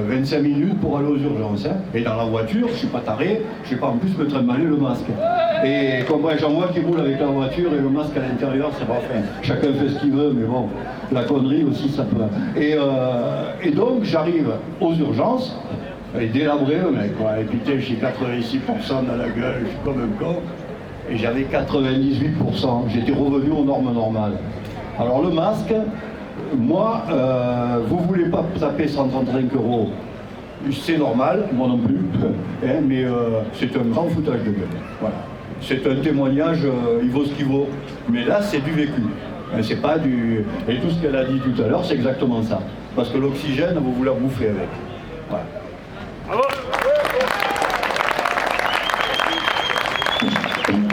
25 minutes pour aller aux urgences. Hein. Et dans la voiture, je suis pas taré, je vais pas en plus me trimballer le masque. Et comme j'en vois qui roule avec la voiture et le masque à l'intérieur, c'est pas fin. Chacun fait ce qu'il veut, mais bon, la connerie aussi, ça peut. Et donc, j'arrive aux urgences, et délabré, le mec, quoi. Et putain, j'ai 86% dans la gueule, je suis comme un con. Et j'avais 98%. J'étais revenu aux normes normales. Alors, le masque. Moi, vous voulez pas taper 135 €, c'est normal, moi non plus, hein, mais c'est un grand foutage de gueule. Voilà. C'est un témoignage, il vaut ce qu'il vaut, mais là c'est du vécu, hein, c'est pas du... Et tout ce qu'elle a dit tout à l'heure, c'est exactement ça, parce que l'oxygène, vous la bouffez avec. Voilà.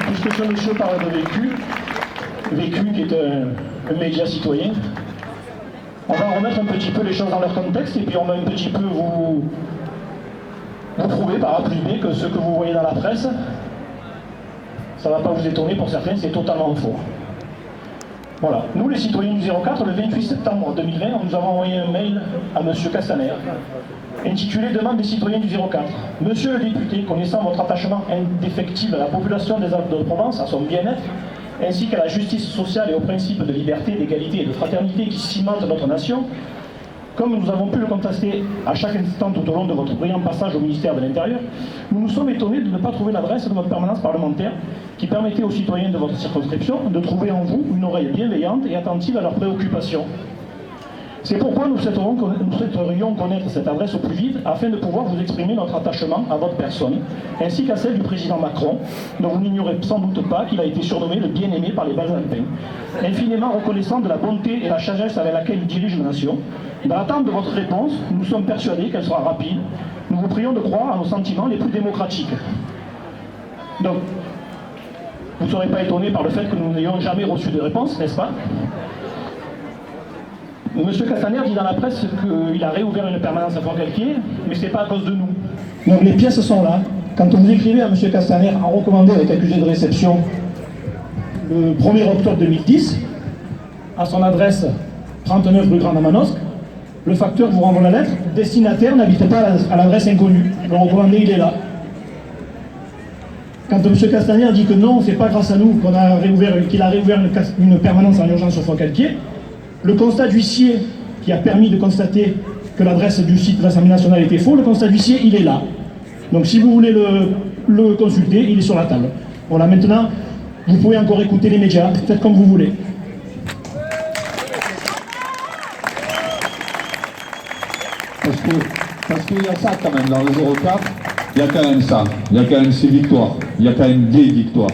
Puisque ce monsieur parle de Vécu qui est un média citoyen, on va remettre un petit peu les choses dans leur contexte et puis on va un petit peu vous prouver par A plus B que ce que vous voyez dans la presse, ça ne va pas vous étonner, pour certains c'est totalement faux. Voilà. Nous les citoyens du 04, le 28 septembre 2020, nous avons envoyé un mail à M. Castaner intitulé « Demande des citoyens du 04 ». Monsieur le député, connaissant votre attachement indéfectible à la population des Alpes de Provence, à son bien-être, ainsi qu'à la justice sociale et aux principes de liberté, d'égalité et de fraternité qui cimentent notre nation, comme nous avons pu le constater à chaque instant tout au long de votre brillant passage au ministère de l'Intérieur, nous nous sommes étonnés de ne pas trouver l'adresse de votre permanence parlementaire qui permettait aux citoyens de votre circonscription de trouver en vous une oreille bienveillante et attentive à leurs préoccupations. C'est pourquoi nous souhaiterions connaître cette adresse au plus vite afin de pouvoir vous exprimer notre attachement à votre personne, ainsi qu'à celle du président Macron, dont vous n'ignorez sans doute pas qu'il a été surnommé le bien-aimé par les Bas-Alpins. Infiniment reconnaissant de la bonté et la sagesse avec laquelle il dirige la nation, dans l'attente de votre réponse, nous sommes persuadés qu'elle sera rapide. Nous vous prions de croire à nos sentiments les plus démocratiques. Donc, vous ne serez pas étonnés par le fait que nous n'ayons jamais reçu de réponse, n'est-ce pas ? Monsieur Castaner dit dans la presse qu'il a réouvert une permanence à Forcalquier, mais ce n'est pas à cause de nous. Donc les pièces sont là. Quand vous écrivez à Monsieur Castaner en recommandé avec accusé de réception le 1er octobre 2010, à son adresse 39 rue Grande à Manosque, le facteur vous renvoie la lettre, destinataire n'habite pas à l'adresse inconnue. Le recommandé, il est là. Quand M. Castaner dit que non, c'est pas grâce à nous qu'il a réouvert une permanence en urgence sur Forcalquier, le constat d'huissier qui a permis de constater que l'adresse du site de l'Assemblée nationale était faux, le constat d'huissier, il est là. Donc si vous voulez le consulter, il est sur la table. Voilà, maintenant, vous pouvez encore écouter les médias, faites comme vous voulez. Parce qu'il y a ça quand même dans le 04, il y a quand même ça, il y a quand même ces victoires, il y a quand même des victoires.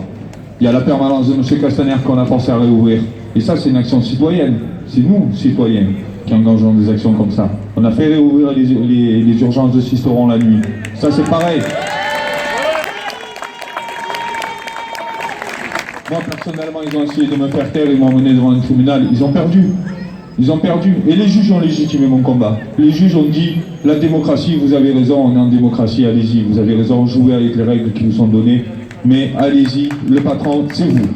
Il y a la permanence de M. Castaner qu'on a forcé à réouvrir. Et ça, c'est une action citoyenne. C'est nous, citoyens, qui engageons des actions comme ça. On a fait réouvrir les urgences de Sisteron la nuit. Ça, c'est pareil. Moi, personnellement, ils ont essayé de me faire taire, ils m'ont mené devant un tribunal. Ils ont perdu. Ils ont perdu. Et les juges ont légitimé mon combat. Les juges ont dit, la démocratie, vous avez raison, on est en démocratie, allez-y. Vous avez raison, jouez avec les règles qui vous sont données. Mais allez-y, le patron, c'est vous.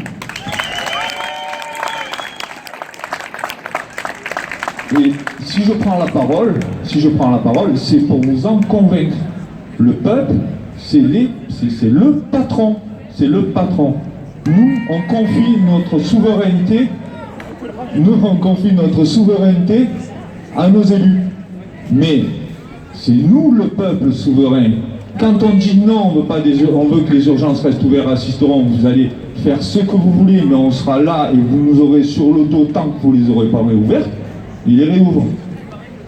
Et si je prends la parole, c'est pour vous en convaincre. Le peuple, c'est le patron. C'est le patron. Nous, on confie notre souveraineté à nos élus. Mais c'est nous, le peuple souverain. Quand on dit non, on veut que les urgences restent ouvertes à Sisteron, vous allez faire ce que vous voulez, mais on sera là et vous nous aurez sur le dos tant que vous ne les aurez pas réouvertes. Il les réouvre.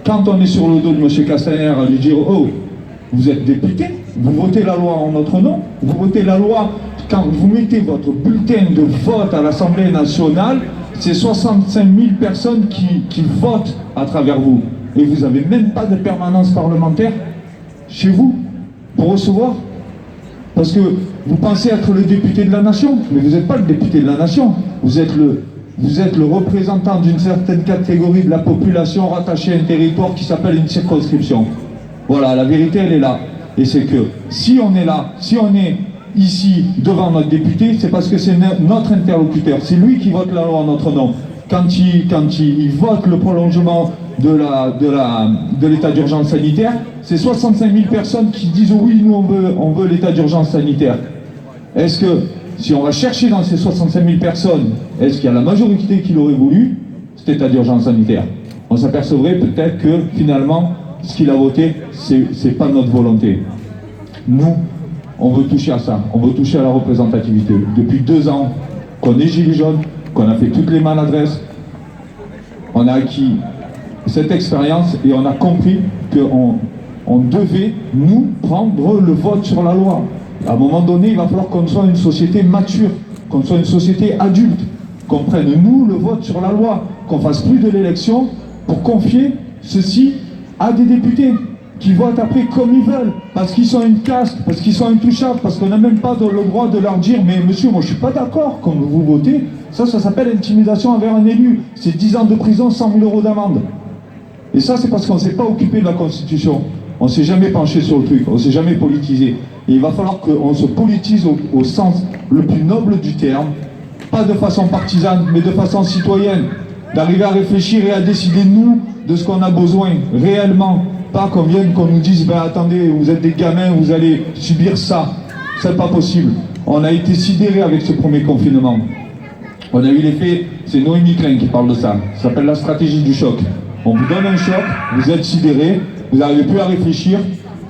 Quand on est sur le dos de M. Castaner à lui dire « Oh, vous êtes député, Vous votez la loi en notre nom, vous votez la loi quand vous mettez votre bulletin de vote à l'Assemblée nationale, c'est 65 000 personnes qui votent à travers vous. Et vous n'avez même pas de permanence parlementaire chez vous pour recevoir. Parce que vous pensez être le député de la nation, mais vous n'êtes pas le député de la nation. Vous êtes le représentant d'une certaine catégorie de la population rattachée à un territoire qui s'appelle une circonscription. Voilà, la vérité elle est là. Et c'est que si on est là, si on est ici devant notre député, c'est parce que c'est notre interlocuteur. C'est lui qui vote la loi en notre nom. Quand il vote le prolongement de l'état d'urgence sanitaire, c'est 65 000 personnes qui disent oui, nous on veut l'état d'urgence sanitaire. Est-ce que, si on va chercher dans ces 65 000 personnes, est-ce qu'il y a la majorité qui l'aurait voulu, cet état d'urgence sanitaire? On s'apercevrait peut-être que finalement, ce qu'il a voté, c'est pas notre volonté. Nous, on veut toucher à ça, on veut toucher à la représentativité. Depuis 2 ans qu'on est gilets jaunes, qu'on a fait toutes les maladresses, on a acquis cette expérience et on a compris qu'on devait, nous, prendre le vote sur la loi. À un moment donné, il va falloir qu'on soit une société mature, qu'on soit une société adulte, qu'on prenne, nous, le vote sur la loi, qu'on fasse plus de l'élection pour confier ceci à des députés qui votent après comme ils veulent, parce qu'ils sont une caste, parce qu'ils sont intouchables, parce qu'on n'a même pas le droit de leur dire « mais monsieur, moi je suis pas d'accord quand vous votez ». Ça s'appelle intimidation envers un élu. C'est 10 ans de prison, 100 000 € d'amende. Et ça, c'est parce qu'on ne s'est pas occupé de la Constitution. On ne s'est jamais penché sur le truc, on ne s'est jamais politisé. Et il va falloir qu'on se politise au sens le plus noble du terme, pas de façon partisane, mais de façon citoyenne. D'arriver à réfléchir et à décider, nous, de ce qu'on a besoin, réellement. Pas qu'on vienne, qu'on nous dise, ben attendez, vous êtes des gamins, vous allez subir ça. C'est pas possible. On a été sidérés avec ce premier confinement. On a eu l'effet, c'est Noémie Klein qui parle de ça. Ça s'appelle la stratégie du choc. On vous donne un choc, vous êtes sidérés, vous n'arrivez plus à réfléchir,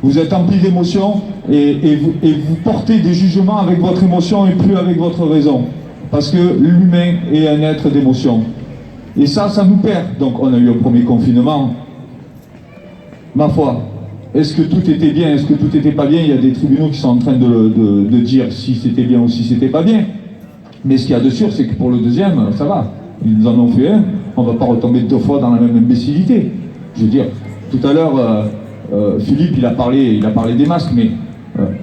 vous êtes emplis d'émotions et vous portez des jugements avec votre émotion et plus avec votre raison. Parce que l'humain est un être d'émotion. Et ça nous perd. Donc on a eu un premier confinement. Ma foi, est-ce que tout était bien, est-ce que tout était pas bien? Il y a des tribunaux qui sont en train de dire si c'était bien ou si c'était pas bien. Mais ce qu'il y a de sûr, c'est que pour le deuxième, ça va. Ils nous en ont fait un. On ne va pas retomber 2 fois dans la même imbécilité. Je veux dire, tout à l'heure, Philippe, il a parlé des masques, mais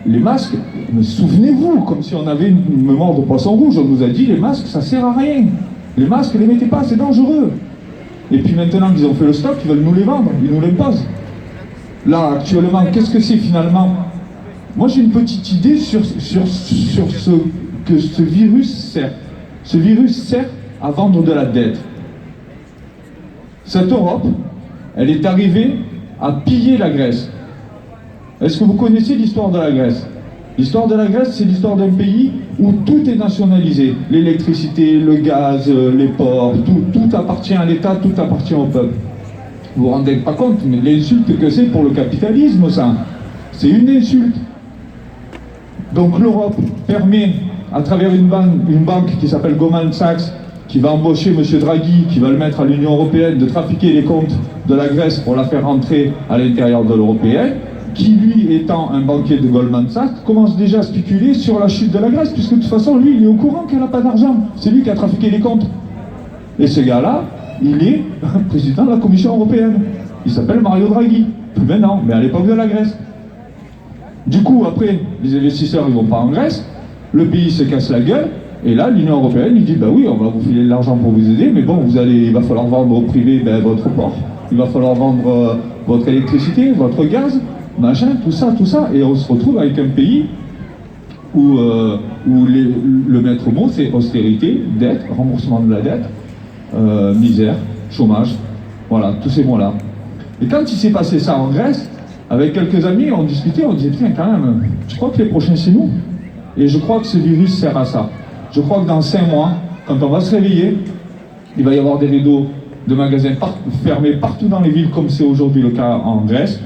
les masques, souvenez-vous, comme si on avait une mémoire de poisson rouge, on nous a dit les masques, ça sert à rien. Les masques, ne les mettez pas, c'est dangereux. Et puis maintenant qu'ils ont fait le stop, ils veulent nous les vendre, ils nous les posent. Là, actuellement, qu'est-ce que c'est finalement? Moi, j'ai une petite idée sur ce que ce virus sert. Ce virus sert à vendre de la dette. Cette Europe, elle est arrivée à piller la Grèce. Est-ce que vous connaissez l'histoire de la Grèce? L'histoire de la Grèce, c'est l'histoire d'un pays où tout est nationalisé. L'électricité, le gaz, les ports, tout appartient à l'État, tout appartient au peuple. Vous vous rendez pas compte, mais l'insulte que c'est pour le capitalisme, ça, c'est une insulte. Donc l'Europe permet, à travers une banque qui s'appelle Goldman Sachs, qui va embaucher M. Draghi, qui va le mettre à l'Union Européenne, de trafiquer les comptes de la Grèce pour la faire rentrer à l'intérieur de l'Européenne, qui lui, étant un banquier de Goldman Sachs, commence déjà à spéculer sur la chute de la Grèce, puisque de toute façon, lui, il est au courant qu'elle n'a pas d'argent. C'est lui qui a trafiqué les comptes. Et ce gars-là, il est président de la Commission européenne. Il s'appelle Mario Draghi. Plus maintenant, mais à l'époque de la Grèce. Du coup, après, les investisseurs, ils vont pas en Grèce, le pays se casse la gueule, et là, l'Union européenne, il dit, bah oui, on va vous filer de l'argent pour vous aider, mais bon, il va falloir vendre au privé votre port, il va falloir vendre votre électricité, votre gaz, machin, tout ça, et on se retrouve avec un pays où le maître mot, c'est austérité, dette, remboursement de la dette, misère, chômage, voilà, tous ces mots-là. Et quand il s'est passé ça en Grèce, avec quelques amis, on discutait, on disait, tiens, quand même, je crois que les prochains, c'est nous. Et je crois que ce virus sert à ça. Je crois que dans 5 mois, quand on va se réveiller, il va y avoir des rideaux de magasins fermés partout dans les villes, comme c'est aujourd'hui le cas en Grèce,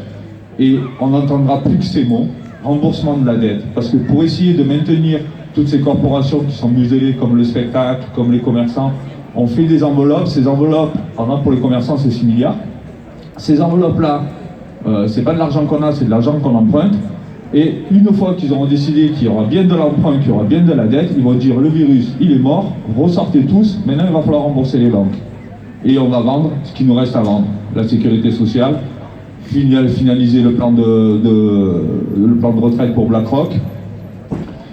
et on n'entendra plus que ces mots, remboursement de la dette. Parce que pour essayer de maintenir toutes ces corporations qui sont muselées, comme le spectacle, comme les commerçants, on fait des enveloppes. Ces enveloppes, par exemple pour les commerçants, c'est 6 milliards. Ces enveloppes-là, c'est pas de l'argent qu'on a, c'est de l'argent qu'on emprunte. Et une fois qu'ils auront décidé qu'il y aura bien de l'emprunt, qu'il y aura bien de la dette, ils vont dire le virus, il est mort, ressortez tous, maintenant il va falloir rembourser les banques. Et on va vendre ce qu'il nous reste à vendre. La sécurité sociale, finaliser le plan de retraite pour BlackRock.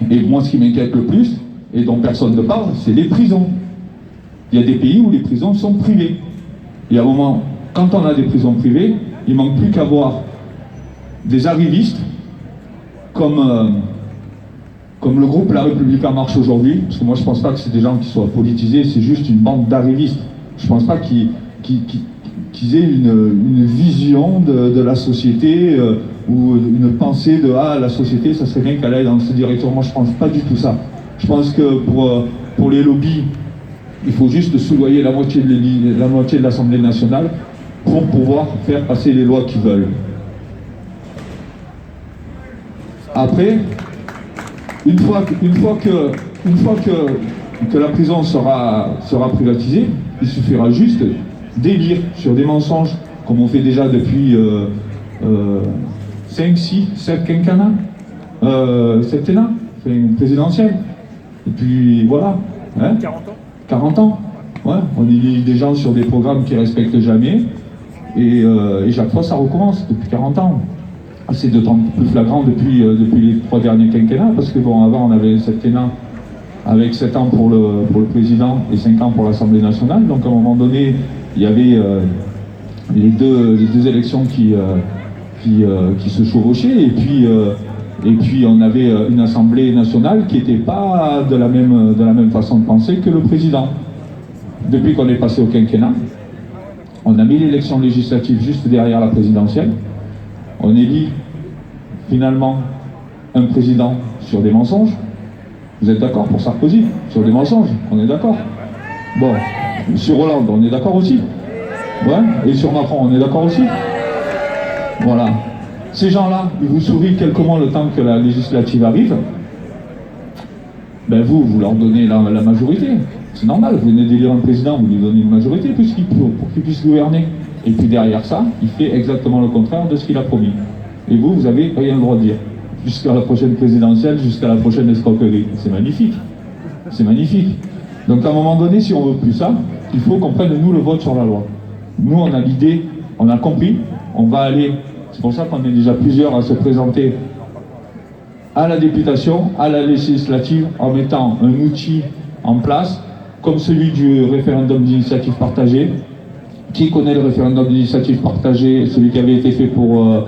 Et moi, ce qui m'inquiète le plus, et dont personne ne parle, c'est les prisons. Il y a des pays où les prisons sont privées. Et à un moment, quand on a des prisons privées, il ne manque plus qu'à voir des arrivistes comme le groupe La République En Marche aujourd'hui, parce que moi je ne pense pas que c'est des gens qui soient politisés, c'est juste une bande d'arrivistes. Je ne pense pas qu'ils aient une vision de la société ou une pensée de la société, ça serait bien qu'elle aille dans cette direction. Moi je ne pense pas du tout ça. Je pense que pour les lobbies, il faut juste soudoyer la moitié de l'Assemblée nationale pour pouvoir faire passer les lois qu'ils veulent. Après, une fois que la prison sera privatisée, il suffira juste d'élire sur des mensonges, comme on fait déjà depuis 5, 6, 7 quinquennats, septennats, présidentielle. Et puis voilà. Hein, 40 ans. Ouais, on élit des gens sur des programmes qui ne respectent jamais. Et chaque fois, ça recommence depuis 40 ans. C'est d'autant plus flagrant depuis les 3 derniers quinquennats, parce que bon, avant on avait un septennat avec 7 ans pour le président et 5 ans pour l'Assemblée nationale. Donc à un moment donné, il y avait les deux élections qui se chevauchaient, et puis on avait une Assemblée nationale qui n'était pas de la même façon de penser que le président. Depuis qu'on est passé au quinquennat, on a mis l'élection législative juste derrière la présidentielle. On élit finalement un président sur des mensonges. Vous êtes d'accord pour Sarkozy? Sur des mensonges, on est d'accord. Bon, sur Hollande, on est d'accord aussi. Ouais, et sur Macron, on est d'accord aussi. Voilà. Ces gens-là, ils vous sourient quelques mois le temps que la législative arrive. Ben vous leur donnez la majorité. C'est normal, vous venez d'élire un président, vous lui donnez une majorité pour qu'il puisse gouverner. Et puis derrière ça, il fait exactement le contraire de ce qu'il a promis. Et vous n'avez rien le droit de dire. Jusqu'à la prochaine présidentielle, jusqu'à la prochaine escroquerie. C'est magnifique. C'est magnifique. Donc à un moment donné, si on veut plus ça, il faut qu'on prenne nous le vote sur la loi. Nous, on a l'idée, on a compris, on va aller. C'est pour ça qu'on est déjà plusieurs à se présenter à la députation, à la législative, en mettant un outil en place, comme celui du référendum d'initiative partagée. Qui connaît le référendum d'initiative partagée, celui qui avait été fait pour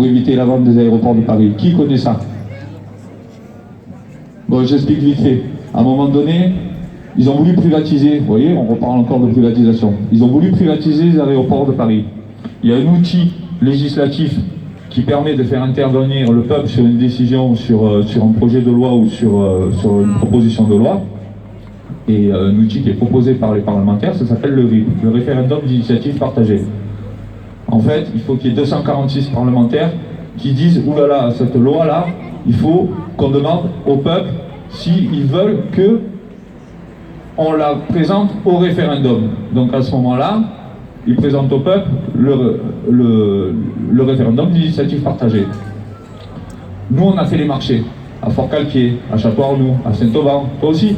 éviter la vente des aéroports de Paris? Qui connaît ça? Bon, j'explique vite fait. À un moment donné, ils ont voulu privatiser, vous voyez, on reparle encore de privatisation. Ils ont voulu privatiser les aéroports de Paris. Il y a un outil législatif qui permet de faire intervenir le peuple sur une décision, sur un projet de loi ou sur une proposition de loi. Et un outil qui est proposé par les parlementaires, ça s'appelle le RIP, le référendum d'initiative partagée. En fait, il faut qu'il y ait 246 parlementaires qui disent « Oulala, cette loi-là, il faut qu'on demande au peuple s'ils veulent qu'on la présente au référendum. » Donc à ce moment-là, ils présentent au peuple le référendum d'initiative partagée. Nous, on a fait les marchés, à Fort-Calquier, à Château-Arnoux, à Saint-Auban, toi aussi.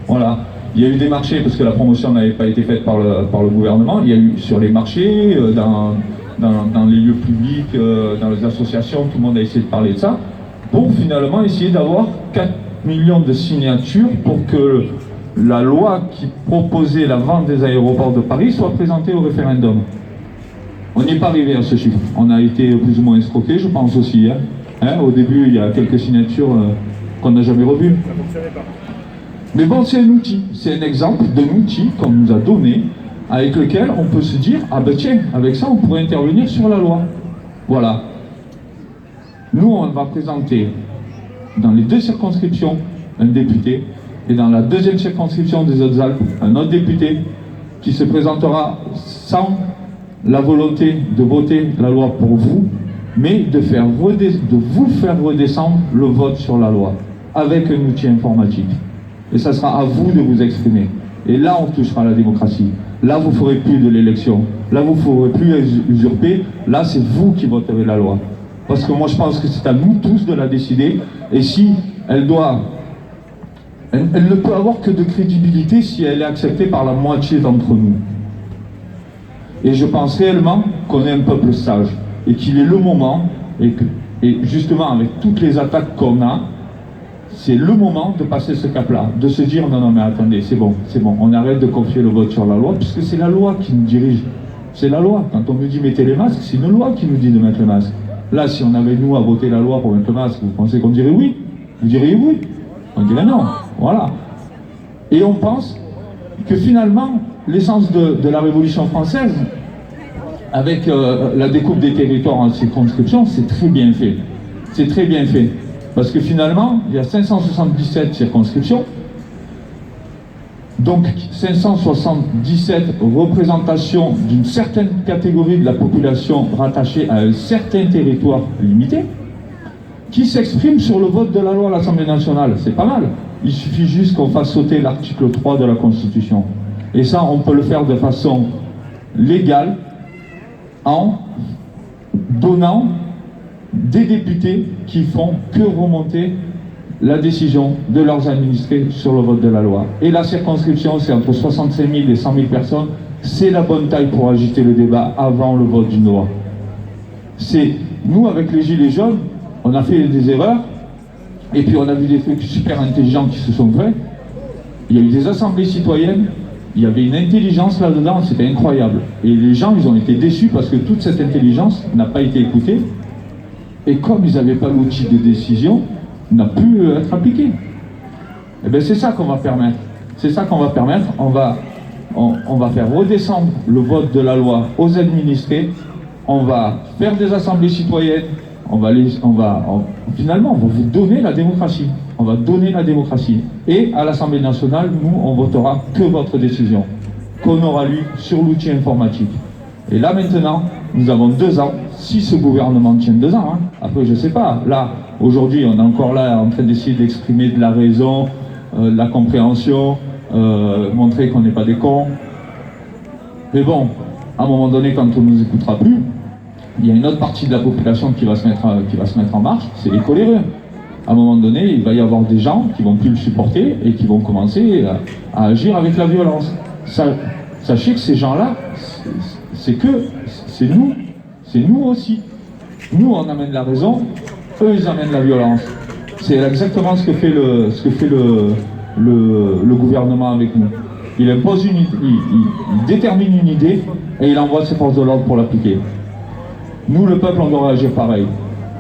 Voilà. Il y a eu des marchés, parce que la promotion n'avait pas été faite par le gouvernement, il y a eu sur les marchés, dans les lieux publics, dans les associations, tout le monde a essayé de parler de ça, pour finalement essayer d'avoir 4 millions de signatures pour que la loi qui proposait la vente des aéroports de Paris soit présentée au référendum. On n'y est pas arrivé à ce chiffre. On a été plus ou moins escroqués, je pense aussi. Au début, il y a quelques signatures qu'on n'a jamais revues. Mais bon, c'est un outil, c'est un exemple d'un outil qu'on nous a donné, avec lequel on peut se dire, ah ben tiens, avec ça on pourrait intervenir sur la loi. Voilà. Nous, on va présenter dans les 2 circonscriptions un député, et dans la 2e circonscription des Hautes-Alpes, un autre député qui se présentera sans la volonté de voter la loi pour vous, mais de vous faire redescendre le vote sur la loi, avec un outil informatique. Et ça sera à vous de vous exprimer. Et là, on touchera la démocratie. Là, vous ne ferez plus de l'élection. Là, vous ne ferez plus usurper. Là, c'est vous qui voterez la loi. parce que moi je pense que c'est à nous tous de la décider, et si elle ne peut avoir que de crédibilité si elle est acceptée par la moitié d'entre nous. Et je pense réellement qu'on est un peuple sage, et qu'il est le moment, et justement avec toutes les attaques qu'on a, c'est le moment de passer ce cap-là, de se dire non, mais attendez, c'est bon, on arrête de confier le vote sur la loi, puisque c'est la loi qui nous dirige. C'est la loi. Quand on nous dit mettez les masques, c'est une loi qui nous dit de mettre le masque. Là, si on avait nous à voter la loi pour mettre le masque, vous pensez qu'on dirait oui? Vous diriez oui? On dirait non. Voilà. Et on pense que finalement, l'essence de la Révolution française, avec la découpe des territoires en circonscriptions, c'est très bien fait. C'est très bien fait. Parce que finalement, il y a 577 circonscriptions, donc 577 représentations d'une certaine catégorie de la population rattachée à un certain territoire limité, qui s'expriment sur le vote de la loi à l'Assemblée nationale. C'est pas mal. Il suffit juste qu'on fasse sauter l'article 3 de la Constitution. Et ça, on peut le faire de façon légale, en donnant des députés qui font que remonter la décision de leurs administrés sur le vote de la loi. Et la circonscription, c'est entre 65 000 et 100 000 personnes. C'est la bonne taille pour agiter le débat avant le vote d'une loi. C'est nous, avec les Gilets jaunes, on a fait des erreurs, et puis on a vu des trucs super intelligents qui se sont faits. Il y a eu des assemblées citoyennes, il y avait une intelligence là-dedans, c'était incroyable. Et les gens, ils ont été déçus parce que toute cette intelligence n'a pas été écoutée. Et comme ils n'avaient pas l'outil de décision, n'a pu être appliqué. Et bien c'est ça qu'on va permettre. C'est ça qu'on va permettre. On va faire redescendre le vote de la loi aux administrés. On va faire des assemblées citoyennes. Finalement, on va vous donner la démocratie. On va donner la démocratie. Et à l'Assemblée nationale, nous, on votera que votre décision, qu'on aura lu sur l'outil informatique. Et là maintenant, nous avons 2 ans, si ce gouvernement tient 2 ans. Hein. Après, je ne sais pas. Là, aujourd'hui, on est encore là en train d'essayer d'exprimer de la raison, de la compréhension, montrer qu'on n'est pas des cons. Mais bon, à un moment donné, quand on ne nous écoutera plus, il y a une autre partie de la population qui va se mettre en marche, c'est les coléreux. À un moment donné, il va y avoir des gens qui ne vont plus le supporter et qui vont commencer à agir avec la violence. Sachez que ces gens-là, c'est nous aussi. Nous, on amène la raison, eux, ils amènent la violence. C'est exactement ce que fait le gouvernement avec nous. Il impose il détermine une idée et il envoie ses forces de l'ordre pour l'appliquer. Nous, le peuple, on doit réagir pareil.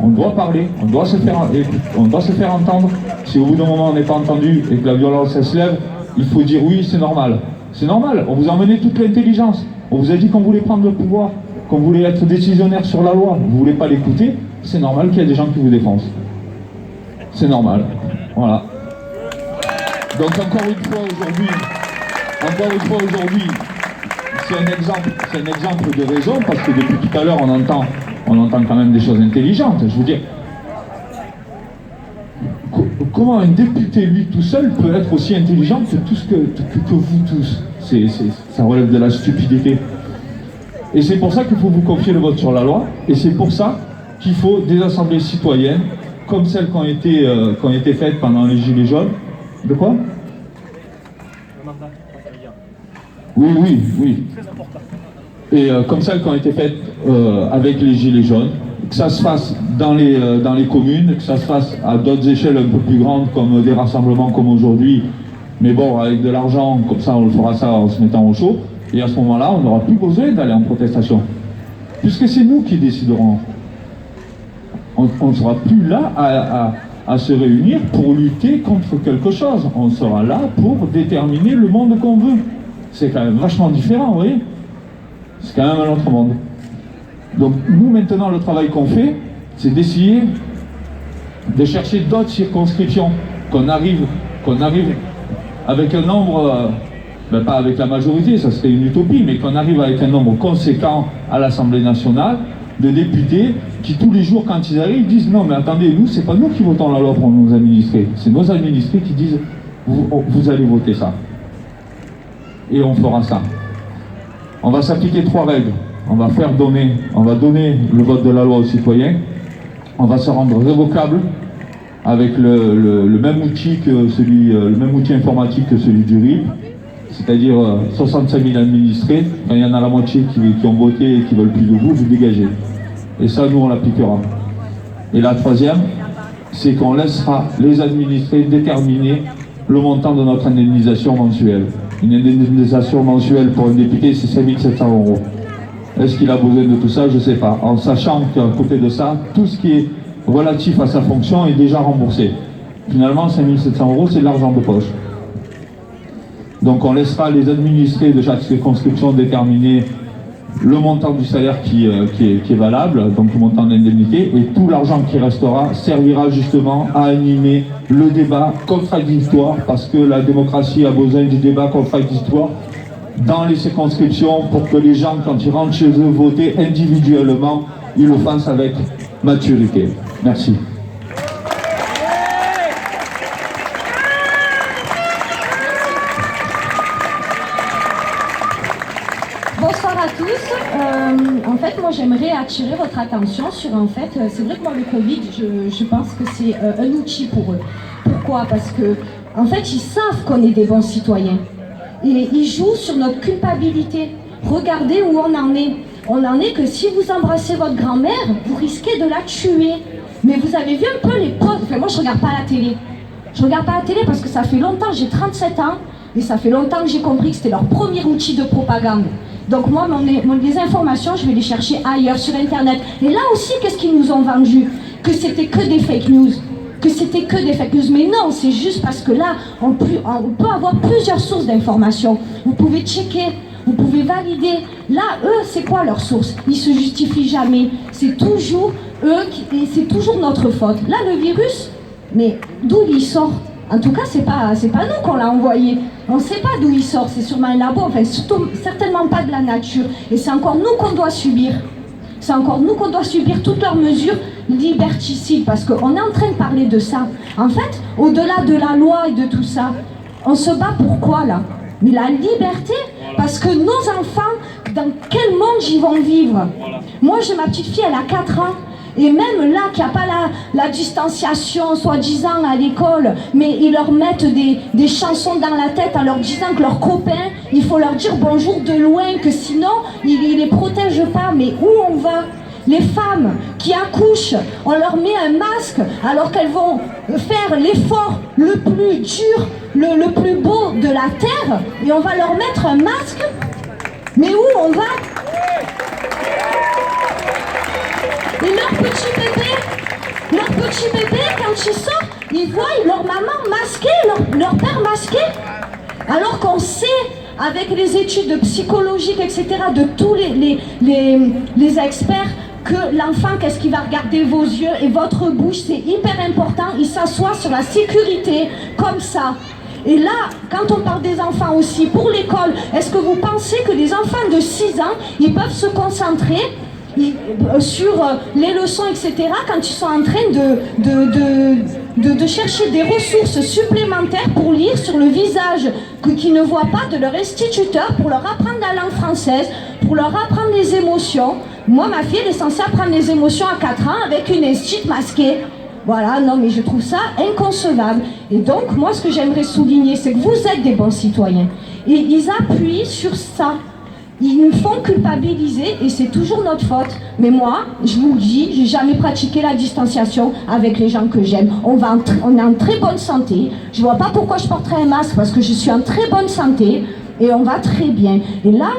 On doit parler, on doit se faire entendre. Si au bout d'un moment on n'est pas entendu et que la violence elle se lève, il faut dire oui, c'est normal. C'est normal, on vous a emmené toute l'intelligence. On vous a dit qu'on voulait prendre le pouvoir, qu'on voulait être décisionnaire sur la loi. Vous ne voulez pas l'écouter, c'est normal qu'il y ait des gens qui vous défoncent. C'est normal. Voilà. Donc encore une fois aujourd'hui, c'est un exemple de raison, parce que depuis tout à l'heure on entend quand même des choses intelligentes. Je veux dire, comment un député, lui tout seul, peut être aussi intelligent que vous tous? Ça relève de la stupidité. Et c'est pour ça qu'il faut vous confier le vote sur la loi, et c'est pour ça qu'il faut des assemblées citoyennes, comme celles qui ont été faites pendant les Gilets jaunes. De quoi? Oui. Et comme celles qui ont été faites avec les Gilets jaunes, que ça se fasse dans les communes, que ça se fasse à d'autres échelles un peu plus grandes, comme des rassemblements comme aujourd'hui, mais bon, avec de l'argent, comme ça on le fera ça en se mettant au chaud, et à ce moment-là, on n'aura plus besoin d'aller en protestation, puisque c'est nous qui déciderons. On ne sera plus là à se réunir pour lutter contre quelque chose, on sera là pour déterminer le monde qu'on veut. C'est quand même vachement différent, vous voyez. C'est quand même un autre monde. Donc nous maintenant, le travail qu'on fait, c'est d'essayer de chercher d'autres circonscriptions, qu'on arrive avec un nombre, pas avec la majorité, ça serait une utopie, mais qu'on arrive avec un nombre conséquent à l'Assemblée nationale de députés qui tous les jours, quand ils arrivent, disent non mais attendez, nous c'est pas nous qui votons la loi pour nos administrés, c'est nos administrés qui disent vous allez voter ça. Et on fera ça. On va s'appliquer 3 règles. On va donner le vote de la loi aux citoyens. on va se rendre révocable avec le même outil le même outil informatique que celui du RIP, c'est-à-dire 65 000 administrés. Quand il y en a la moitié qui ont voté et qui veulent plus de vous, vous dégagez. Et ça, nous, on l'appliquera. Et la troisième, c'est qu'on laissera les administrés déterminer le montant de notre indemnisation mensuelle. Une indemnisation mensuelle pour un député, c'est 5 700 €. Est-ce qu'il a besoin de tout ça? Je ne sais pas. En sachant qu'à côté de ça, tout ce qui est relatif à sa fonction est déjà remboursé. Finalement, 5 700 €, c'est de l'argent de poche. Donc on laissera les administrés de chaque circonscription déterminer le montant du salaire qui est valable, donc le montant d'indemnité, et tout l'argent qui restera servira justement à animer le débat contradictoire, parce que la démocratie a besoin du débat contradictoire dans les circonscriptions pour que les gens, quand ils rentrent chez eux, voter individuellement, ils le fassent avec maturité. Merci. Bonsoir à tous. En fait, moi j'aimerais attirer votre attention sur c'est vrai que moi le Covid, je pense que c'est un outil pour eux. Pourquoi? Parce que en fait ils savent qu'on est des bons citoyens et ils jouent sur notre culpabilité. Regardez où on en est. On en est que si vous embrassez votre grand-mère, vous risquez de la tuer. Mais vous avez vu un peu les posts. Enfin, moi je regarde pas la télé. Je regarde pas la télé parce que ça fait longtemps, j'ai 37 ans et ça fait longtemps que j'ai compris que c'était leur premier outil de propagande. Donc moi, les informations, je vais les chercher ailleurs, sur Internet. Et là aussi, qu'est-ce qu'ils nous ont vendu? Que c'était que des fake news. Que c'était que des fake news. Mais non, c'est juste parce que là, on peut avoir plusieurs sources d'informations. Vous pouvez checker, vous pouvez valider. Là, eux, c'est quoi leur source? Ils se justifient jamais. C'est toujours eux, et c'est toujours notre faute. Là, le virus, mais d'où il sort? En tout cas, c'est pas nous qu'on l'a envoyé. On ne sait pas d'où il sort, c'est sûrement un labo, enfin surtout, certainement pas de la nature. Et c'est encore nous qu'on doit subir. C'est encore nous qu'on doit subir toutes leurs mesures liberticides, parce qu'on est en train de parler de ça. En fait, au-delà de la loi et de tout ça, on se bat pour quoi là? Mais la liberté, parce que nos enfants, dans quel monde ils vont vivre? Moi, j'ai ma petite fille, elle a 4 ans. Et même là, qu'il n'y a pas la distanciation, soi-disant, à l'école, mais ils leur mettent des chansons dans la tête en leur disant que leurs copains, il faut leur dire bonjour de loin, que sinon, ils ne les protègent pas. Mais où on va? Les femmes qui accouchent, on leur met un masque alors qu'elles vont faire l'effort le plus dur, le plus beau de la terre, et on va leur mettre un masque. Mais où on va? Et leur petit bébé, quand ils sortent, ils voient leur maman masquée, leur père masqué. Alors qu'on sait, avec les études psychologiques, etc., de tous les experts, que l'enfant, qu'est-ce qu'il va regarder? Vos yeux et votre bouche, c'est hyper important. Il s'assoit sur la sécurité, comme ça. Et là, quand on parle des enfants aussi, pour l'école, est-ce que vous pensez que les enfants de 6 ans, ils peuvent se concentrer sur les leçons, etc., quand ils sont en train de chercher des ressources supplémentaires pour lire sur le visage qu'ils ne voient pas de leur instituteur, pour leur apprendre la langue française, pour leur apprendre les émotions? Moi, ma fille, elle est censée apprendre les émotions à 4 ans avec une institut masquée. Voilà, non, mais je trouve ça inconcevable. Et donc, moi, ce que j'aimerais souligner, c'est que vous êtes des bons citoyens. Et ils appuient sur ça. Ils nous font culpabiliser et c'est toujours notre faute. Mais moi, je vous le dis, j'ai jamais pratiqué la distanciation avec les gens que j'aime. On est en très bonne santé. Je vois pas pourquoi je porterais un masque parce que je suis en très bonne santé et on va très bien. Et là,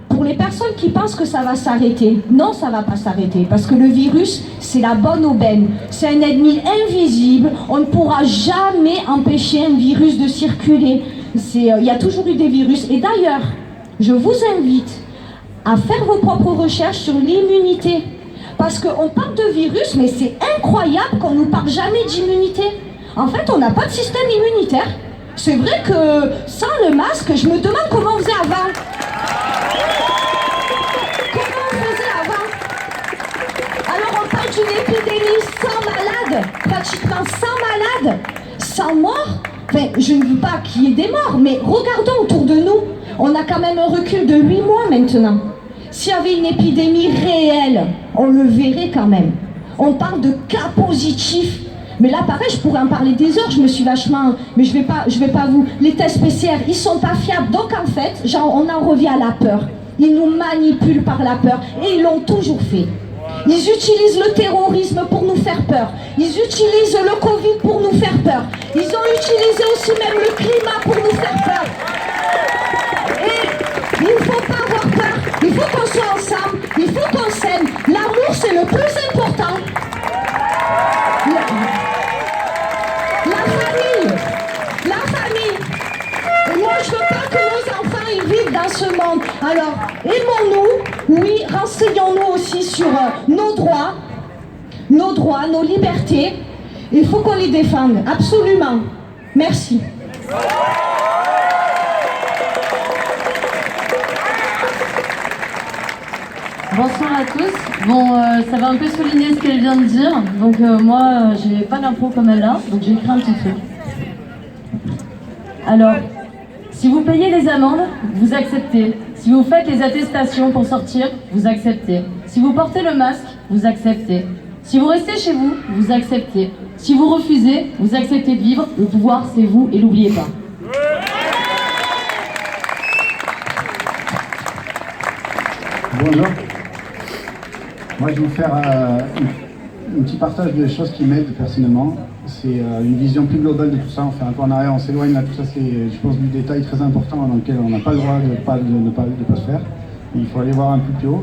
pour les personnes qui pensent que ça va s'arrêter, non, ça va pas s'arrêter parce que le virus, c'est la bonne aubaine. C'est un ennemi invisible. On ne pourra jamais empêcher un virus de circuler. Il y a toujours eu des virus. Et d'ailleurs, je vous invite à faire vos propres recherches sur l'immunité. Parce qu'on parle de virus, mais c'est incroyable qu'on ne nous parle jamais d'immunité. En fait, on n'a pas de système immunitaire. C'est vrai que sans le masque, je me demande comment on faisait avant. Comment on faisait avant? Alors on parle d'une épidémie sans malade, pratiquement sans malade, sans mort. Enfin, je ne veux pas qu'il y ait des morts, mais regardons autour de nous. On a quand même un recul de 8 mois maintenant. S'il y avait une épidémie réelle, on le verrait quand même. On parle de cas positifs. Mais là, pareil, je pourrais en parler des heures, je me suis vachement... Mais je vais pas vous... Les tests PCR, ils sont pas fiables. Donc en fait, genre, on en revient à la peur. Ils nous manipulent par la peur. Et ils l'ont toujours fait. Ils utilisent le terrorisme pour nous faire peur. Ils utilisent le Covid pour nous faire peur. Ils ont utilisé aussi même le climat pour nous faire peur. Et il ne faut pas avoir peur. Il faut qu'on soit ensemble. Il faut qu'on s'aime. L'amour, c'est le plus important. La famille. Et moi, je veux pas que nos enfants ils vivent dans ce monde. Alors, aimons-nous, oui, renseignons-nous aussi sur nos droits, nos libertés. Il faut qu'on les défende, absolument. Merci. Bonsoir à tous. Bon, ça va un peu souligner ce qu'elle vient de dire. Donc moi, j'ai pas d'impro comme elle a, donc j'ai écrit un petit truc. Alors, si vous payez les amendes, vous acceptez. Si vous faites les attestations pour sortir, vous acceptez. Si vous portez le masque, vous acceptez. Si vous restez chez vous, vous acceptez. Si vous refusez, vous acceptez de vivre. Le pouvoir, c'est vous et n'oubliez pas. Bonjour. Moi, je vais vous faire un petit partage des choses qui m'aident personnellement. C'est une vision plus globale de tout ça. On fait un peu en arrière, on s'éloigne là. Tout ça, c'est, je pense, du détail très important dans lequel on n'a pas le droit de ne pas se faire. Et il faut aller voir un peu plus haut.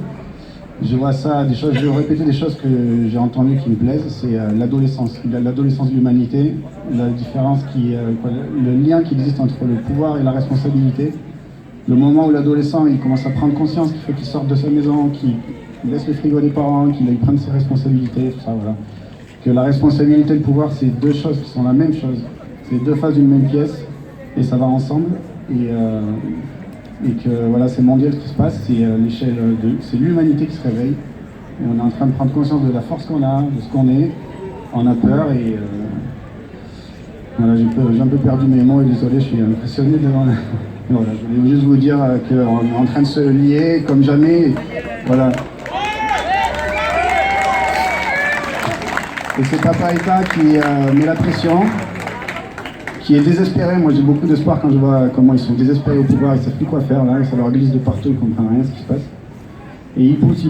Je vois ça, des choses, je vais répéter des choses que j'ai entendues qui me plaisent. C'est l'adolescence de l'humanité, la différence le lien qui existe entre le pouvoir et la responsabilité. Le moment où l'adolescent il commence à prendre conscience qu'il faut qu'il sorte de sa maison, qu'il laisse le frigo des parents, qu'il aille prendre ses responsabilités, tout ça, voilà. Que la responsabilité et le pouvoir, c'est deux choses qui sont la même chose. C'est deux faces d'une même pièce et ça va ensemble. Et que voilà, c'est mondial ce qui se passe, c'est l'échelle c'est l'humanité qui se réveille. Et on est en train de prendre conscience de la force qu'on a, de ce qu'on est. On a peur et voilà, j'ai un peu perdu mes mots et désolé, je suis impressionné devant. Voilà, je voulais juste vous dire qu'on est en train de se lier comme jamais. Voilà. Et c'est Papa État qui met la pression, qui est désespéré. Moi j'ai beaucoup d'espoir quand je vois comment ils sont désespérés au pouvoir, ils ne savent plus quoi faire là, ça leur glisse de partout, ils ne comprennent rien ce qui se passe. Et ils poussent,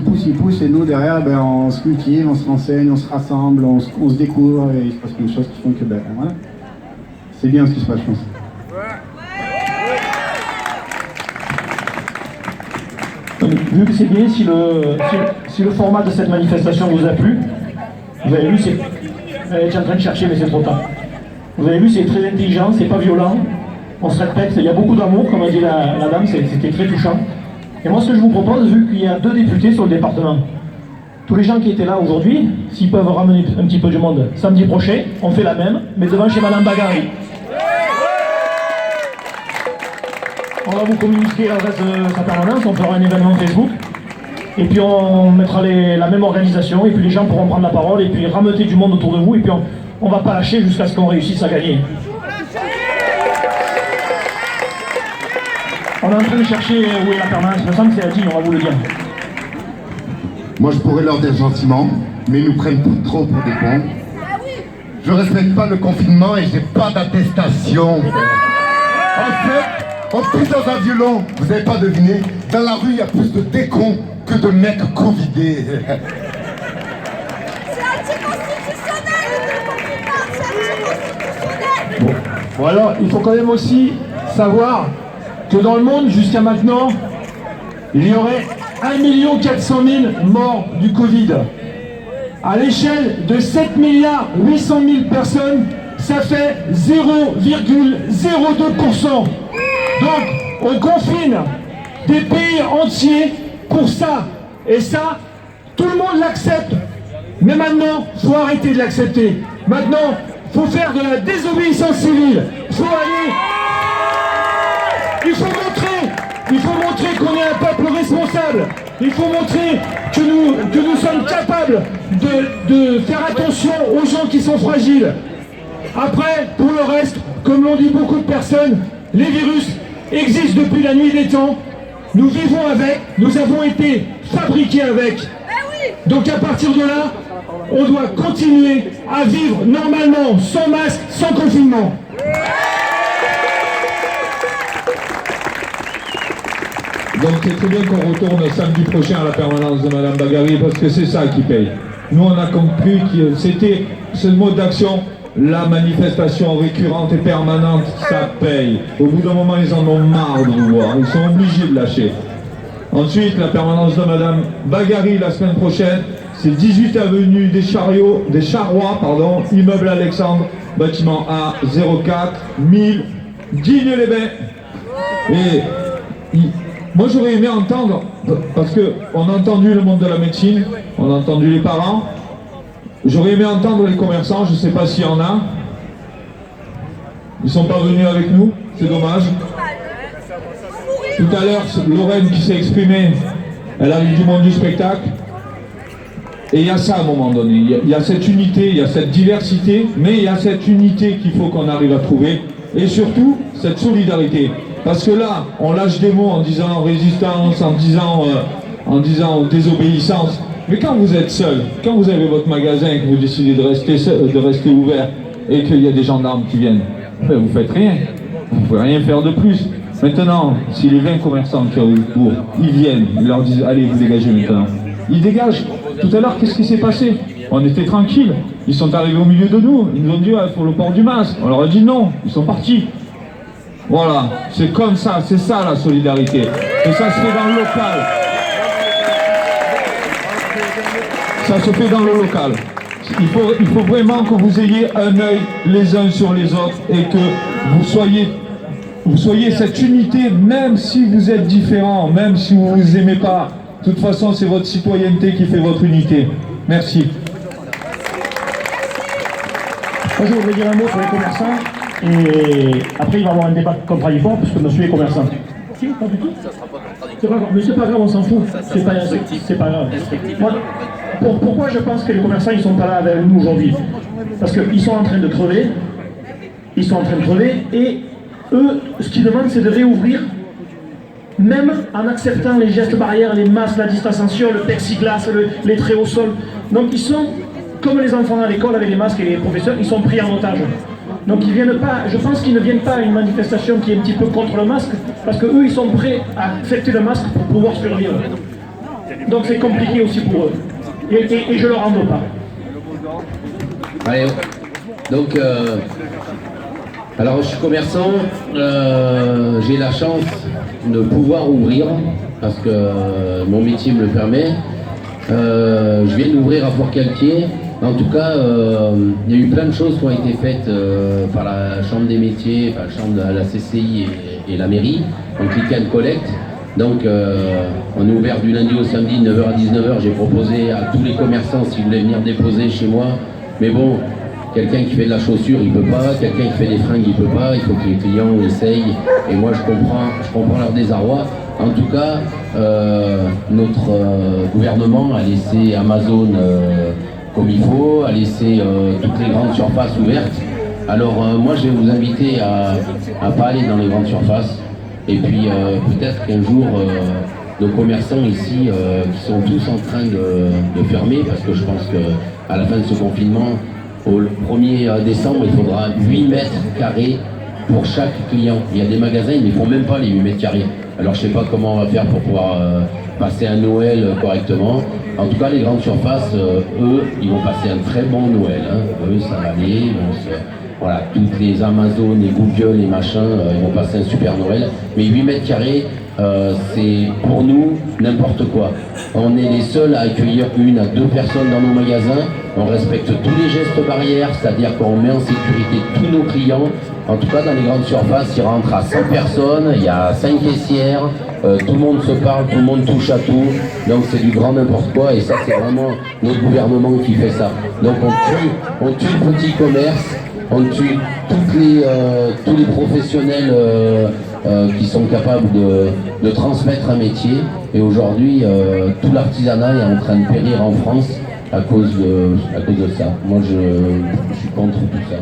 et nous derrière ben, on se cultive, on se renseigne, on se rassemble, on se découvre, et il se passe plein de choses qui font que ben voilà. C'est bien ce qui se passe, je pense. Vu que c'est bien, si le format de cette manifestation vous a plu, vous avez vu, elle est en train de chercher mais c'est trop tard. Vous avez vu, c'est très intelligent, c'est pas violent, on se respecte, il y a beaucoup d'amour, comme a dit la dame, c'était très touchant. Et moi ce que je vous propose, vu qu'il y a 2 députés sur le département, tous les gens qui étaient là aujourd'hui, s'ils peuvent ramener un petit peu du monde samedi prochain, on fait la même, mais devant chez Madame Bagari. On va vous communiquer l'adresse de sa permanence, on fera un événement Facebook. Et puis on mettra la même organisation, et puis les gens pourront prendre la parole, et puis rameuter du monde autour de vous, et puis on va pas lâcher jusqu'à ce qu'on réussisse à gagner. On est en train de chercher où est la permanence, il me semble que c'est à 10, on va vous le dire. Moi je pourrais leur dire gentiment, mais ils nous prennent trop pour des cons. Je respecte pas le confinement et j'ai pas d'attestation. En fait, on pisse dans un violon, vous n'avez pas deviné, dans la rue il y a plus de décons que de mecs covidés. C'est anticonstitutionnel le confinement, c'est anticonstitutionnel. Bon, alors il faut quand même aussi savoir que dans le monde jusqu'à maintenant, il y aurait 1 400 000 morts du Covid. À l'échelle de 7 800 000 personnes, ça fait 0,02%. Donc, on confine des pays entiers pour ça. Et ça, tout le monde l'accepte. Mais maintenant, il faut arrêter de l'accepter. Maintenant, il faut faire de la désobéissance civile. Il faut aller... Il faut montrer qu'on est un peuple responsable. Il faut montrer que nous sommes capables de faire attention aux gens qui sont fragiles. Après, pour le reste, comme l'ont dit beaucoup de personnes, les virus existent depuis la nuit des temps. Nous vivons avec, nous avons été fabriqués avec. Donc à partir de là, on doit continuer à vivre normalement, sans masque, sans confinement. Donc c'est très bien qu'on retourne samedi prochain à la permanence de Madame Baghari parce que c'est ça qui paye. Nous on a compris que c'était ce mode d'action, la manifestation récurrente et permanente, ça paye. Au bout d'un moment ils en ont marre de vous voir, ils sont obligés de lâcher. Ensuite la permanence de Madame Baghari la semaine prochaine, c'est 18 avenue des Charrois, immeuble Alexandre, bâtiment A 04 1000, Digne-les-Bains. Et moi j'aurais aimé entendre, parce qu'on a entendu le monde de la médecine, on a entendu les parents, j'aurais aimé entendre les commerçants, je ne sais pas s'il y en a. Ils ne sont pas venus avec nous, c'est dommage. Tout à l'heure, Lorraine qui s'est exprimée, elle arrive du monde du spectacle. Et il y a ça à un moment donné, il y a cette unité, il y a cette diversité, mais il y a cette unité qu'il faut qu'on arrive à trouver. Et surtout, cette solidarité. Parce que là, on lâche des mots en disant résistance, en disant désobéissance. Mais quand vous êtes seul, quand vous avez votre magasin et que vous décidez de rester ouvert et qu'il y a des gendarmes qui viennent, ben vous faites rien. Vous ne pouvez rien faire de plus. Maintenant, si les 20 commerçants qui ont eu le cours, ils viennent, ils leur disent allez, vous dégagez maintenant. Ils dégagent. Tout à l'heure, qu'est-ce qui s'est passé? On était tranquilles. Ils sont arrivés au milieu de nous. Ils nous ont dit il faut le port du masque. On leur a dit non. Ils sont partis. Voilà, c'est comme ça, c'est ça la solidarité. Et ça se fait dans le local. Ça se fait dans le local. Il faut vraiment que vous ayez un œil les uns sur les autres et que vous soyez cette unité, même si vous êtes différents, même si vous ne vous aimez pas. De toute façon, c'est votre citoyenneté qui fait votre unité. Merci. Moi, je voudrais dire un mot sur les commerçants, et après, il va y avoir un débat contradictoire, parce que monsieur est commerçant. Si, pas du tout. C'est pas grave, mais c'est pas grave, on s'en fout. C'est pas grave. Moi, pourquoi je pense que les commerçants, ils sont pas là avec nous aujourd'hui? Parce qu'ils sont en train de crever, et eux, ce qu'ils demandent, c'est de réouvrir, même en acceptant les gestes barrières, les masques, la distanciation, le plexiglas, les traits au sol. Donc ils sont, comme les enfants à l'école avec les masques et les professeurs, ils sont pris en otage. Donc ils viennent pas, je pense qu'ils ne viennent pas à une manifestation qui est un petit peu contre le masque, parce qu'eux, ils sont prêts à accepter le masque pour pouvoir survivre. Donc c'est compliqué aussi pour eux. Et je leur en veux pas. Allez, donc, alors je suis commerçant, j'ai la chance de pouvoir ouvrir, parce que mon métier me le permet. Je viens d'ouvrir à Port-Calquier. En tout cas, il y a eu plein de choses qui ont été faites par la Chambre des métiers, par la Chambre de la CCI et la mairie, en click and collect. Donc on est ouvert du lundi au samedi, 9h à 19h. J'ai proposé à tous les commerçants s'ils voulaient venir déposer chez moi. Mais bon, quelqu'un qui fait de la chaussure, il peut pas. Quelqu'un qui fait des fringues, il peut pas. Il faut que les clients essayent. Et moi, je comprends leur désarroi. En tout cas, notre gouvernement a laissé Amazon comme il faut, a laissé toutes les grandes surfaces ouvertes. Alors moi, je vais vous inviter à pas aller dans les grandes surfaces. Et puis peut-être qu'un jour, nos commerçants ici, qui sont tous en train de fermer, parce que je pense qu'à la fin de ce confinement, au 1er décembre, il faudra 8 mètres carrés pour chaque client. Il y a des magasins, ils ne font même pas les 8 mètres carrés. Alors je ne sais pas comment on va faire pour pouvoir passer un Noël correctement. En tout cas, les grandes surfaces, eux, ils vont passer un très bon Noël. Hein. Eux, ça va aller. Voilà, toutes les Amazon, les Google, les machins, ils vont passer un super Noël. Mais 8 mètres carrés, c'est pour nous n'importe quoi. On est les seuls à accueillir 1 à 2 personnes dans nos magasins. On respecte tous les gestes barrières, c'est-à-dire qu'on met en sécurité tous nos clients. En tout cas, dans les grandes surfaces, il rentre à 100 personnes, il y a 5 caissières, tout le monde se parle, tout le monde touche à tout. Donc c'est du grand n'importe quoi, et ça, c'est vraiment notre gouvernement qui fait ça. Donc on tue le petit commerce, on tue tous les professionnels qui sont capables de transmettre un métier. Et aujourd'hui, tout l'artisanat est en train de périr en France à cause de ça. Moi, je suis contre tout ça.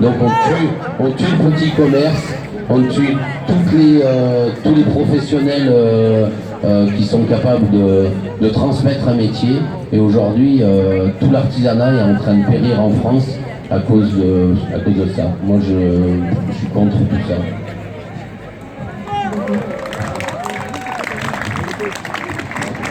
Donc on tue le petit commerce, on tue tous les professionnels qui sont capables de transmettre un métier. Et aujourd'hui, tout l'artisanat est en train de périr en France à cause de ça. Moi, je suis contre tout ça.